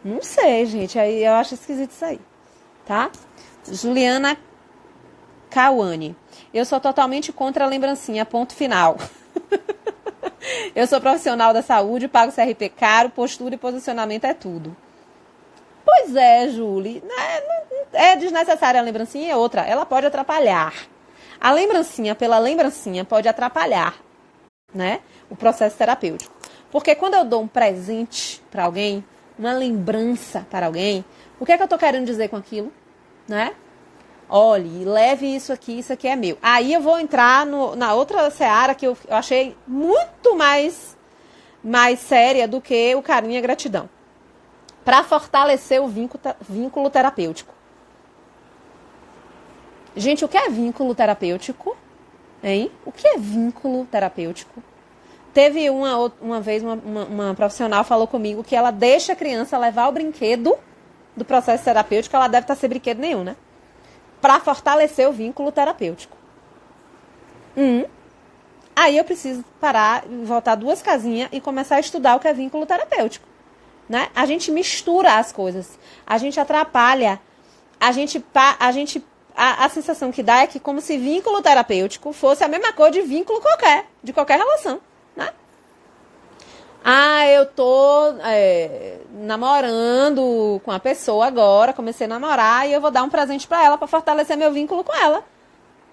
não sei, gente. Aí eu acho esquisito isso aí. Tá? Juliana Cauane. Eu sou totalmente contra a lembrancinha, ponto final. Eu sou profissional da saúde, pago CRP caro, postura e posicionamento é tudo. Pois é, Julie. É desnecessária a lembrancinha, é outra. Ela pode atrapalhar. A lembrancinha pela lembrancinha pode atrapalhar, né, o processo terapêutico. Porque quando eu dou um presente para alguém, uma lembrança para alguém, o que é que eu estou querendo dizer com aquilo? Né? Olhe, leve isso aqui é meu. Aí eu vou entrar na outra seara que eu achei muito mais séria do que o carinho e a gratidão. Para fortalecer o vínculo terapêutico. Gente, o que é vínculo terapêutico? Hein? O que é vínculo terapêutico? Teve uma vez uma profissional falou comigo que ela deixa a criança levar o brinquedo do processo terapêutico, ela deve estar sem brinquedo nenhum, né? Para fortalecer o vínculo terapêutico. Aí eu preciso parar, voltar 2 casinhas e começar a estudar o que é vínculo terapêutico. Né? A gente mistura as coisas, a gente atrapalha, a sensação que dá é que como se vínculo terapêutico fosse a mesma coisa de vínculo de qualquer relação, né? Eu tô namorando com a pessoa agora, comecei a namorar e eu vou dar um presente pra ela pra fortalecer meu vínculo com ela.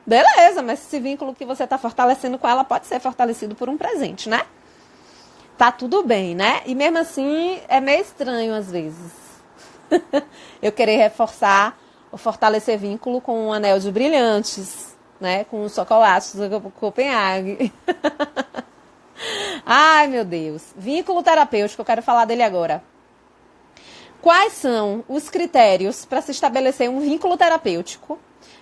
Beleza, mas esse vínculo que você tá fortalecendo com ela pode ser fortalecido por um presente, né? Tá tudo bem, né? E mesmo assim é meio estranho às vezes. Eu querer reforçar ou fortalecer vínculo com um anel de brilhantes, né? Com os chocolates do Copenhague. Ai, meu Deus. Vínculo terapêutico, eu quero falar dele agora. Quais são os critérios para se estabelecer um vínculo terapêutico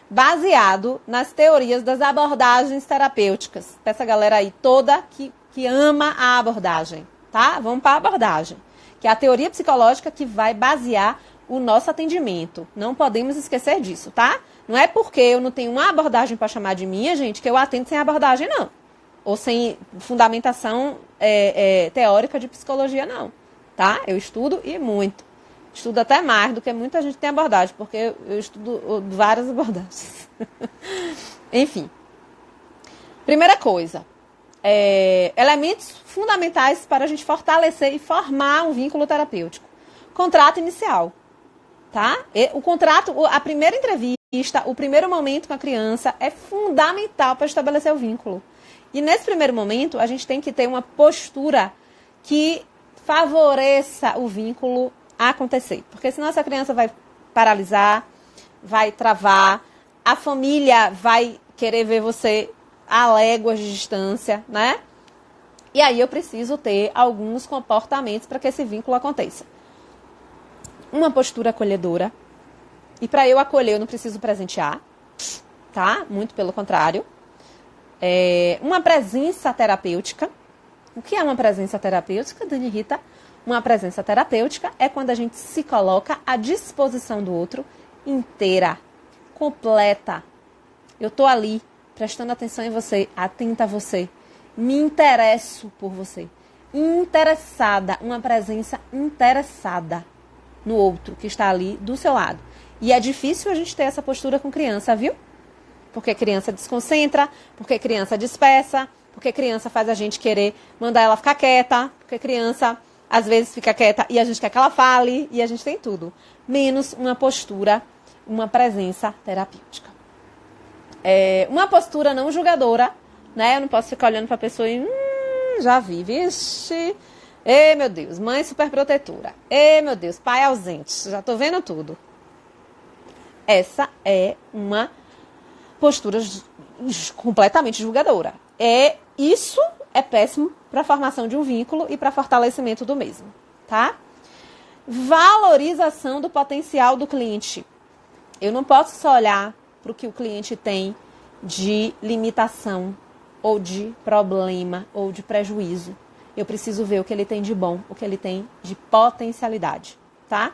baseado nas teorias das abordagens terapêuticas? Pra essa galera aí toda que ama a abordagem, tá? Vamos para a abordagem, que é a teoria psicológica que vai basear o nosso atendimento. Não podemos esquecer disso, tá? Não é porque eu não tenho uma abordagem para chamar de minha, gente, que eu atendo sem abordagem, não. Ou sem fundamentação teórica de psicologia, não. Tá? Eu estudo e muito. Estudo até mais do que muita gente tem abordagem, porque eu estudo várias abordagens. Enfim. Primeira coisa. Elementos fundamentais para a gente fortalecer e formar um vínculo terapêutico. Contrato inicial. Tá? O contrato, a primeira entrevista, o primeiro momento com a criança é fundamental para estabelecer o vínculo. E nesse primeiro momento, a gente tem que ter uma postura que favoreça o vínculo a acontecer. Porque senão essa criança vai paralisar, vai travar, a família vai querer ver você a léguas de distância, né? E aí eu preciso ter alguns comportamentos para que esse vínculo aconteça. Uma postura acolhedora. E para eu acolher, eu não preciso presentear, tá? Muito pelo contrário. Uma presença terapêutica. O que é uma presença terapêutica, Dani Rita? Uma presença terapêutica é quando a gente se coloca à disposição do outro inteira, completa. Eu tô ali, prestando atenção em você, atenta a você. Me interesso por você. Interessada, uma presença interessada no outro que está ali do seu lado. E é difícil a gente ter essa postura com criança, viu? Porque criança desconcentra, porque criança dispersa, porque criança faz a gente querer mandar ela ficar quieta, porque criança às vezes fica quieta e a gente quer que ela fale, e a gente tem tudo. Menos uma postura, uma presença terapêutica. Uma postura não julgadora, né? Eu não posso ficar olhando para a pessoa e já vi, vixe, Ei, meu Deus, mãe superprotetora. Ei, meu Deus, pai ausente. Já tô vendo tudo. Essa é uma postura completamente julgadora. Isso é péssimo para a formação de um vínculo e para fortalecimento do mesmo, tá? Valorização do potencial do cliente. Eu não posso só olhar para o que o cliente tem de limitação, ou de problema, ou de prejuízo. Eu preciso ver o que ele tem de bom, o que ele tem de potencialidade, tá?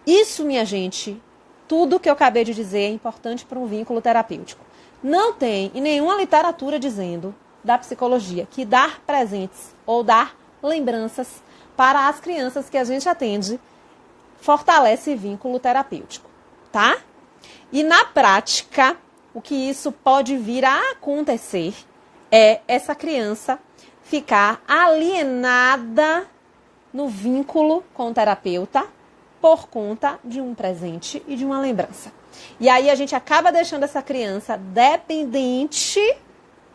Isso, minha gente, tudo que eu acabei de dizer é importante para um vínculo terapêutico. Não tem em nenhuma literatura dizendo da psicologia que dar presentes ou dar lembranças para as crianças que a gente atende fortalece vínculo terapêutico, tá? E na prática, o que isso pode vir a acontecer é essa criança ficar alienada no vínculo com o terapeuta por conta de um presente e de uma lembrança. E aí a gente acaba deixando essa criança dependente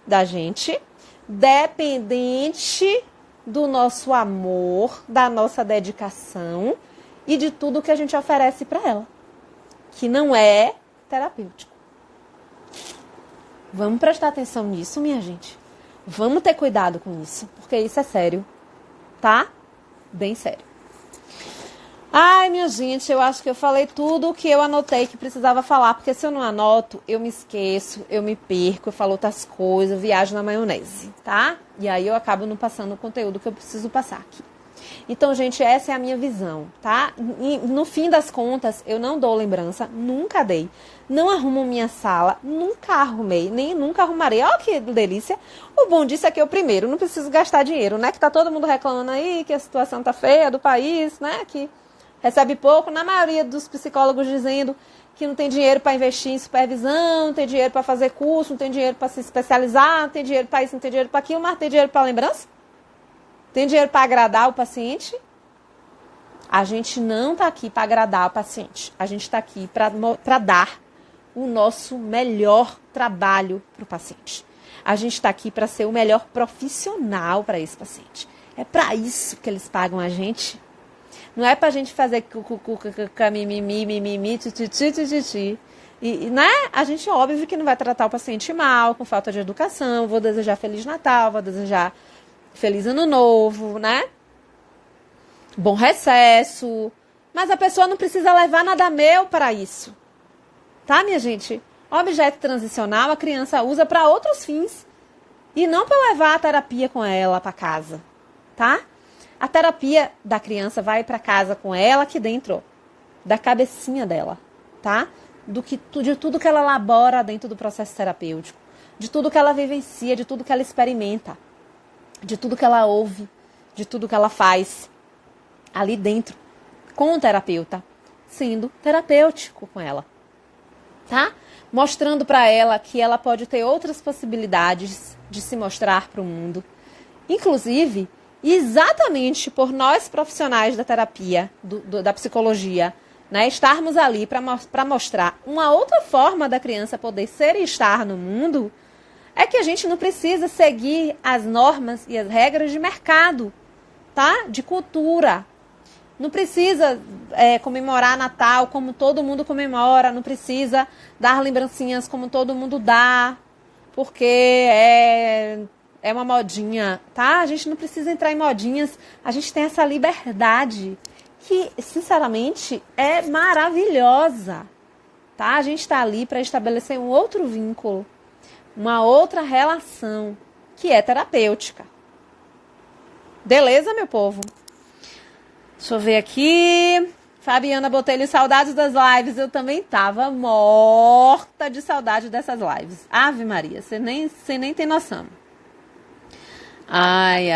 da gente, dependente do nosso amor, da nossa dedicação e de tudo que a gente oferece para ela, que não é terapêutico. Vamos prestar atenção nisso, minha gente. Vamos ter cuidado com isso, porque isso é sério, tá? Bem sério. Ai, minha gente, eu acho que eu falei tudo o que eu anotei que precisava falar, porque se eu não anoto, eu me esqueço, eu me perco, eu falo outras coisas, viajo na maionese, tá? E aí eu acabo não passando o conteúdo que eu preciso passar aqui. Então, gente, essa é a minha visão, tá? E, no fim das contas, eu não dou lembrança, nunca dei. Não arrumo minha sala, nunca arrumei, nem nunca arrumarei. Olha que delícia. O bom disso é que eu, primeiro, não preciso gastar dinheiro, né? Que tá todo mundo reclamando aí que a situação tá feia do país, né? Que recebe pouco. Na maioria dos psicólogos dizendo que não tem dinheiro para investir em supervisão, não tem dinheiro para fazer curso, não tem dinheiro para se especializar, não tem dinheiro para isso, não tem dinheiro para aquilo, mas tem dinheiro para lembrança? Tem dinheiro para agradar o paciente? A gente não está aqui para agradar o paciente. A gente está aqui para dar o nosso melhor trabalho para o paciente. A gente está aqui para ser o melhor profissional para esse paciente. É para isso que eles pagam a gente. Não é para a gente fazer mimimi, titi. E, né? A gente, óbvio, que não vai tratar o paciente mal, com falta de educação. Vou desejar Feliz Natal, vou desejar Feliz Ano Novo, né? Bom recesso. Mas a pessoa não precisa levar nada meu para isso. Tá, minha gente? Objeto transicional a criança usa para outros fins. E não para levar a terapia com ela para casa. Tá? A terapia da criança vai para casa com ela aqui dentro. Da cabecinha dela. Tá? De tudo que ela elabora dentro do processo terapêutico. De tudo que ela vivencia, de tudo que ela experimenta. De tudo que ela ouve, de tudo que ela faz ali dentro, com o terapeuta, sendo terapêutico com ela, tá? Mostrando para ela que ela pode ter outras possibilidades de se mostrar para o mundo. Inclusive, exatamente por nós profissionais da terapia, da psicologia, né, estarmos ali para mostrar uma outra forma da criança poder ser e estar no mundo, é que a gente não precisa seguir as normas e as regras de mercado, tá? De cultura. Não precisa comemorar Natal como todo mundo comemora, não precisa dar lembrancinhas como todo mundo dá, porque é uma modinha, tá? A gente não precisa entrar em modinhas, a gente tem essa liberdade que, sinceramente, é maravilhosa, tá? A gente está ali para estabelecer um outro vínculo, uma outra relação que é terapêutica. Beleza, meu povo? Deixa eu ver aqui. Fabiana Botelho, saudades das lives. Eu também tava morta de saudade dessas lives. Ave Maria, você nem tem noção. Ai.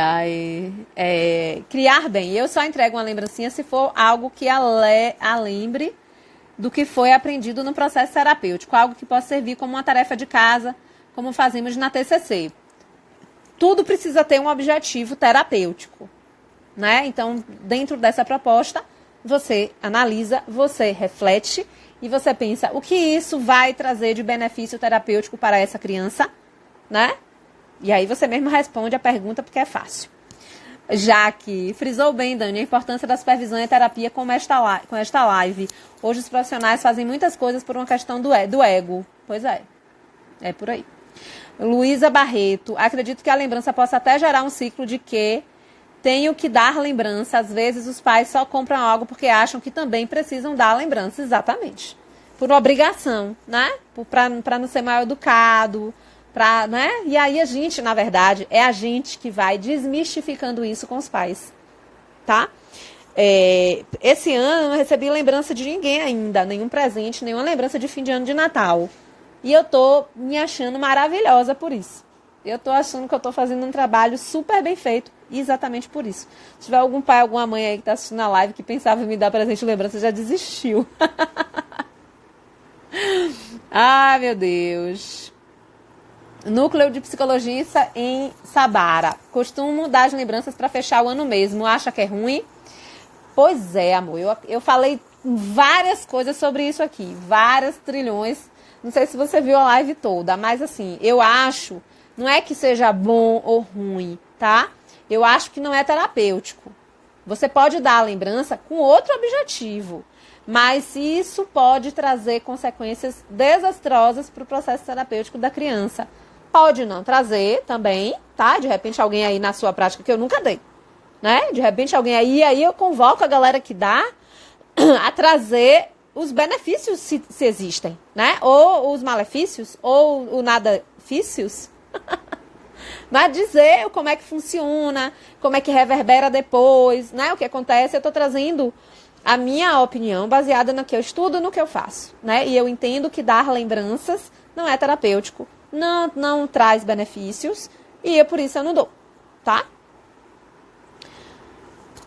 Criar bem. Eu só entrego uma lembrancinha se for algo que a lembre do que foi aprendido no processo terapêutico. Algo que possa servir como uma tarefa de casa, como fazemos na TCC. Tudo precisa ter um objetivo terapêutico, né? Então, dentro dessa proposta, você analisa, você reflete e você pensa o que isso vai trazer de benefício terapêutico para essa criança, né? E aí você mesmo responde a pergunta porque é fácil. Jaque, frisou bem, Dani, a importância da supervisão e terapia com esta live. Hoje os profissionais fazem muitas coisas por uma questão do ego. Pois é, é por aí. Luísa Barreto, acredito que a lembrança possa até gerar um ciclo de que tenho que dar lembrança. Às vezes os pais só compram algo porque acham que também precisam dar lembrança. Exatamente. Por obrigação, né? Para não ser mal educado, né? E aí a gente, na verdade, é a gente que vai desmistificando isso com os pais, tá? Esse ano eu não recebi lembrança de ninguém ainda, nenhum presente, nenhuma lembrança de fim de ano de Natal. E eu tô me achando maravilhosa por isso. Eu tô achando que eu tô fazendo um trabalho super bem feito, exatamente por isso. Se tiver algum pai, alguma mãe aí que tá assistindo a live que pensava em me dar presente de lembrança, já desistiu. Ai, meu Deus. Núcleo de Psicologia em Sabara. Costumo dar as lembranças para fechar o ano mesmo. Acha que é ruim? Pois é, amor. Eu falei várias coisas sobre isso aqui. Várias trilhões. Não sei se você viu a live toda. Mas assim, eu acho... Não é que seja bom ou ruim, tá? Eu acho que não é terapêutico. Você pode dar a lembrança com outro objetivo. Mas isso pode trazer consequências desastrosas para o processo terapêutico da criança. Pode não trazer também, tá? De repente alguém aí na sua prática, que eu nunca dei, né? De repente alguém aí eu convoco a galera que dá a trazer os benefícios se existem, né? Ou os malefícios, ou o nadafícios. Mas dizer como é que funciona, como é que reverbera depois, né? O que acontece, eu tô trazendo a minha opinião baseada no que eu estudo, no que eu faço, né? E eu entendo que dar lembranças não é terapêutico, não traz benefícios, e por isso eu não dou, tá?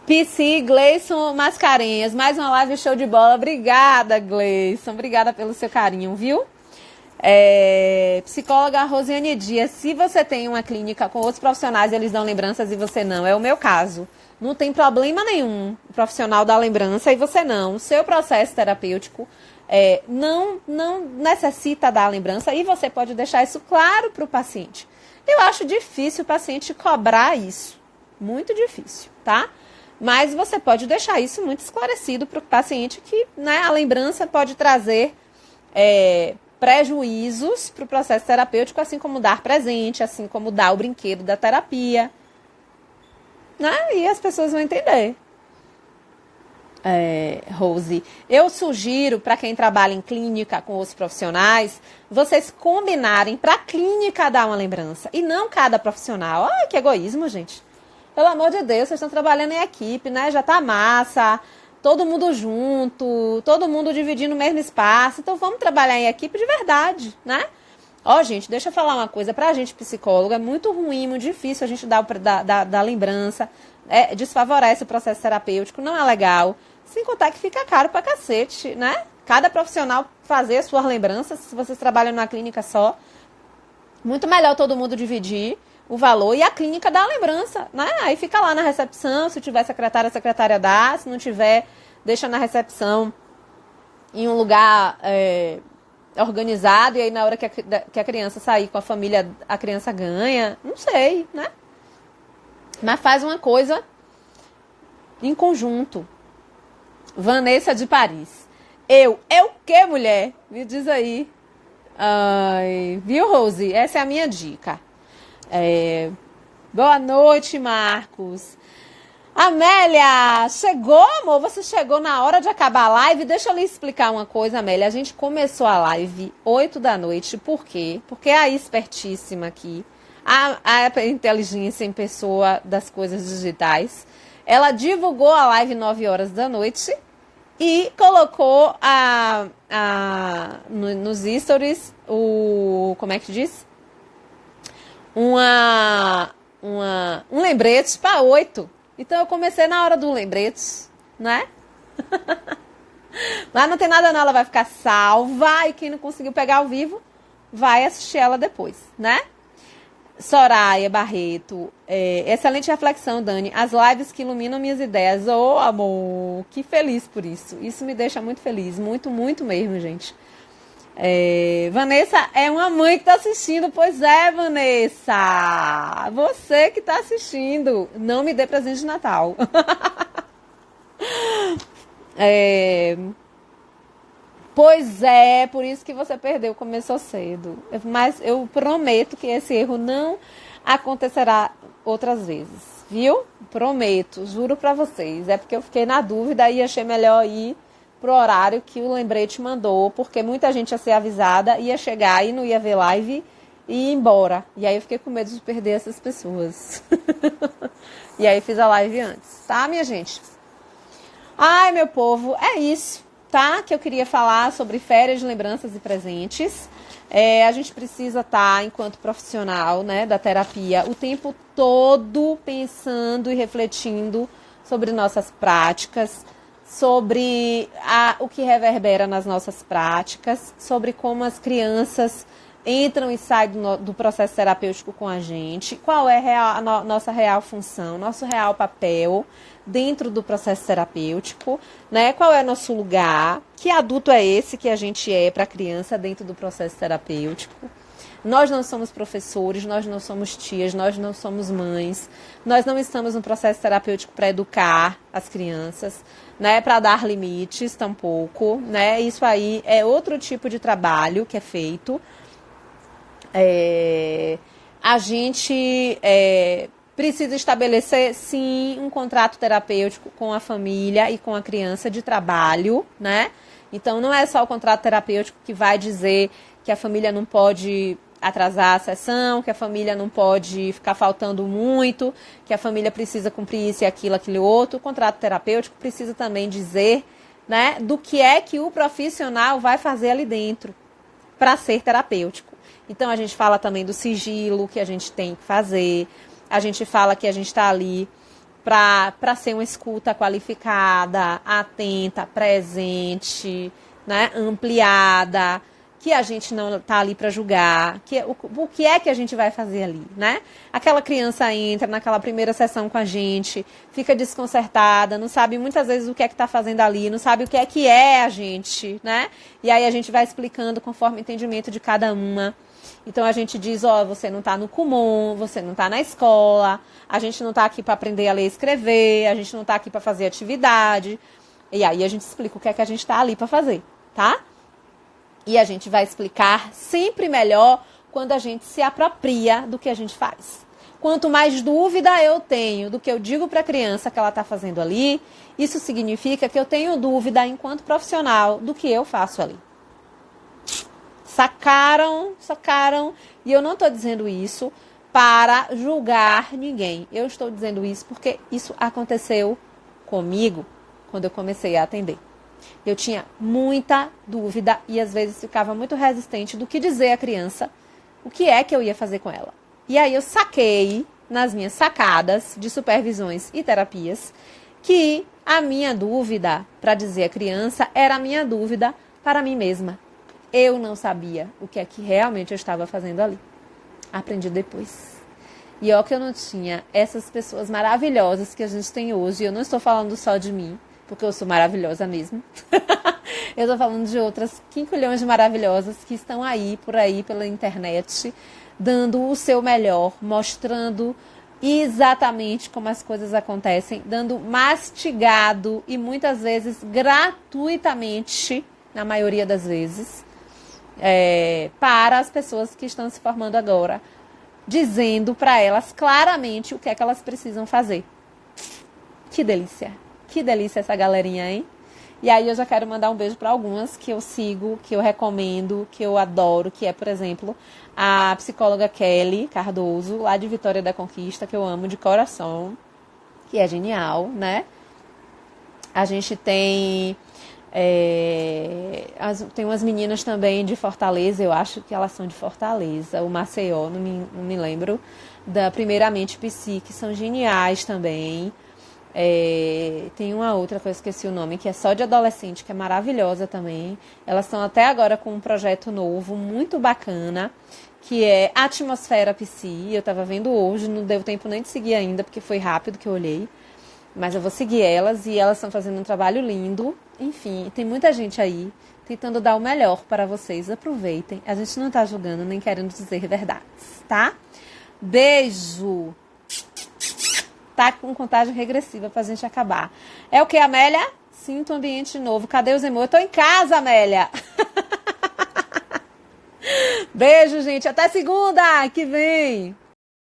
PC, Gleison Mascarenhas, mais uma live show de bola. Obrigada, Gleison, obrigada pelo seu carinho, viu? Psicóloga Rosiane Dias, se você tem uma clínica com outros profissionais, eles dão lembranças e você não, é o meu caso. Não tem problema nenhum o profissional dar lembrança e você não. O seu processo terapêutico não necessita dar lembrança e você pode deixar isso claro para o paciente. Eu acho difícil o paciente cobrar isso. Muito difícil, tá? Mas você pode deixar isso muito esclarecido para o paciente que, né, a lembrança pode trazer prejuízos para o processo terapêutico, assim como dar presente, assim como dar o brinquedo da terapia. Né? E as pessoas vão entender. Rose, eu sugiro para quem trabalha em clínica com os profissionais, vocês combinarem para a clínica dar uma lembrança e não cada profissional. Ai, que egoísmo, gente. Pelo amor de Deus, vocês estão trabalhando em equipe, né? Já tá massa, todo mundo junto, todo mundo dividindo o mesmo espaço. Então vamos trabalhar em equipe de verdade, né? Ó, gente, deixa eu falar uma coisa. Pra gente, psicóloga, é muito ruim, muito difícil a gente dar lembrança. Desfavorece o processo terapêutico, não é legal. Sem contar que fica caro pra cacete, né? Cada profissional fazer as suas lembranças, se vocês trabalham numa clínica só. Muito melhor todo mundo dividir o valor e a clínica dá a lembrança, né? Aí fica lá na recepção, se tiver secretária, a secretária dá. Se não tiver, deixa na recepção em um lugar organizado, e aí na hora que a criança sair com a família, a criança ganha. Não sei, né? Mas faz uma coisa em conjunto. Vanessa de Paris. Eu o quê, mulher? Me diz aí. Ai, viu, Rose? Essa é a minha dica. Boa noite, Marcos. Amélia, chegou, amor? Você chegou na hora de acabar a live? Deixa eu lhe explicar uma coisa, Amélia. A gente começou a live 8 da noite. Por quê? Porque a espertíssima aqui, a inteligência em pessoa das coisas digitais, ela divulgou a live 9 horas da noite e colocou nos stories como é que diz? Um lembrete para 8. Então eu comecei na hora do lembrete, né? Mas não tem nada não, ela vai ficar salva e quem não conseguiu pegar ao vivo vai assistir ela depois, né? Soraya Barreto, excelente reflexão, Dani. As lives que iluminam minhas ideias. Ô, amor, que feliz por isso. Isso me deixa muito feliz, muito, muito mesmo, gente. Vanessa é uma mãe que está assistindo. Pois é, Vanessa. Você que está assistindo. Não me dê presente de Natal. Pois é, por isso que você perdeu, começou cedo. Mas eu prometo que esse erro não acontecerá outras vezes, viu? Prometo, juro pra vocês. É porque eu fiquei na dúvida e achei melhor ir pro horário que o lembrete mandou, porque muita gente ia ser avisada, ia chegar e não ia ver live e ir embora. E aí eu fiquei com medo de perder essas pessoas. E aí fiz a live antes, tá, minha gente? Ai, meu povo, é isso, tá? Que eu queria falar sobre férias, lembranças e presentes. A gente precisa estar, enquanto profissional, né, da terapia, o tempo todo pensando e refletindo sobre nossas práticas, sobre o que reverbera nas nossas práticas, sobre como as crianças entram e saem do processo terapêutico com a gente, qual é a nossa real função, nosso real papel dentro do processo terapêutico, né? Qual é nosso lugar, que adulto é esse que a gente é para a criança dentro do processo terapêutico. Nós não somos professores, nós não somos tias, nós não somos mães, nós não estamos no processo terapêutico para educar as crianças, né, para dar limites tampouco, né? Isso aí é outro tipo de trabalho que é feito. A gente precisa estabelecer, sim, um contrato terapêutico com a família e com a criança de trabalho, né? Então, não é só o contrato terapêutico que vai dizer que a família não pode atrasar a sessão, que a família não pode ficar faltando muito, que a família precisa cumprir isso e aquilo, aquilo outro. O contrato terapêutico precisa também dizer, né, do que é que o profissional vai fazer ali dentro para ser terapêutico. Então, a gente fala também do sigilo que a gente tem que fazer. A gente fala que a gente está ali para ser uma escuta qualificada, atenta, presente, né, ampliada, que a gente não está ali para julgar, o que é que a gente vai fazer ali, né? Aquela criança entra naquela primeira sessão com a gente, fica desconcertada, não sabe muitas vezes o que é que está fazendo ali, não sabe o que é a gente, né? E aí a gente vai explicando conforme o entendimento de cada uma. Então a gente diz, você não está no comum, você não está na escola, a gente não está aqui para aprender a ler e escrever, a gente não está aqui para fazer atividade. E aí a gente explica o que é que a gente está ali para fazer, tá? E a gente vai explicar sempre melhor quando a gente se apropria do que a gente faz. Quanto mais dúvida eu tenho do que eu digo para a criança que ela está fazendo ali, isso significa que eu tenho dúvida enquanto profissional do que eu faço ali. Sacaram? E eu não estou dizendo isso para julgar ninguém. Eu estou dizendo isso porque isso aconteceu comigo quando eu comecei a atender. Eu tinha muita dúvida e às vezes ficava muito resistente do que dizer à criança, o que é que eu ia fazer com ela. E aí eu saquei, nas minhas sacadas de supervisões e terapias, que a minha dúvida para dizer à criança era a minha dúvida para mim mesma. Eu não sabia o que é que realmente eu estava fazendo ali. Aprendi depois. E ó que eu não tinha essas pessoas maravilhosas que a gente tem hoje. Eu não estou falando só de mim, porque eu sou maravilhosa mesmo. Eu estou falando de outras 5 milhões de maravilhosas que estão aí, por aí, pela internet, dando o seu melhor, mostrando exatamente como as coisas acontecem, dando mastigado e muitas vezes gratuitamente, na maioria das vezes, para as pessoas que estão se formando agora, dizendo para elas claramente o que é que elas precisam fazer. Que delícia! Que delícia essa galerinha, hein? E aí eu já quero mandar um beijo para algumas que eu sigo, que eu recomendo, que eu adoro, que é, por exemplo, a psicóloga Kelly Cardoso, lá de Vitória da Conquista, que eu amo de coração, que é genial, né? A gente tem tem umas meninas também de Fortaleza, eu acho que elas são de Fortaleza, o Maceió, não me lembro, da Primeiramente Psi, que são geniais também. Tem uma outra que eu esqueci o nome, que é só de adolescente, que é maravilhosa também. Elas estão até agora com um projeto novo, muito bacana, que é Atmosfera Psi. Eu estava vendo hoje, não deu tempo nem de seguir ainda, porque foi rápido que eu olhei. Mas eu vou seguir elas e elas estão fazendo um trabalho lindo. Enfim, tem muita gente aí. tentando dar o melhor para vocês. Aproveitem. A gente não tá julgando nem querendo dizer verdades, tá? Beijo. Tá com contagem regressiva pra gente acabar. É o que, Amélia? Sinto um ambiente novo. Cadê os emojis? Eu tô em casa, Amélia. Beijo, gente. Até segunda que vem.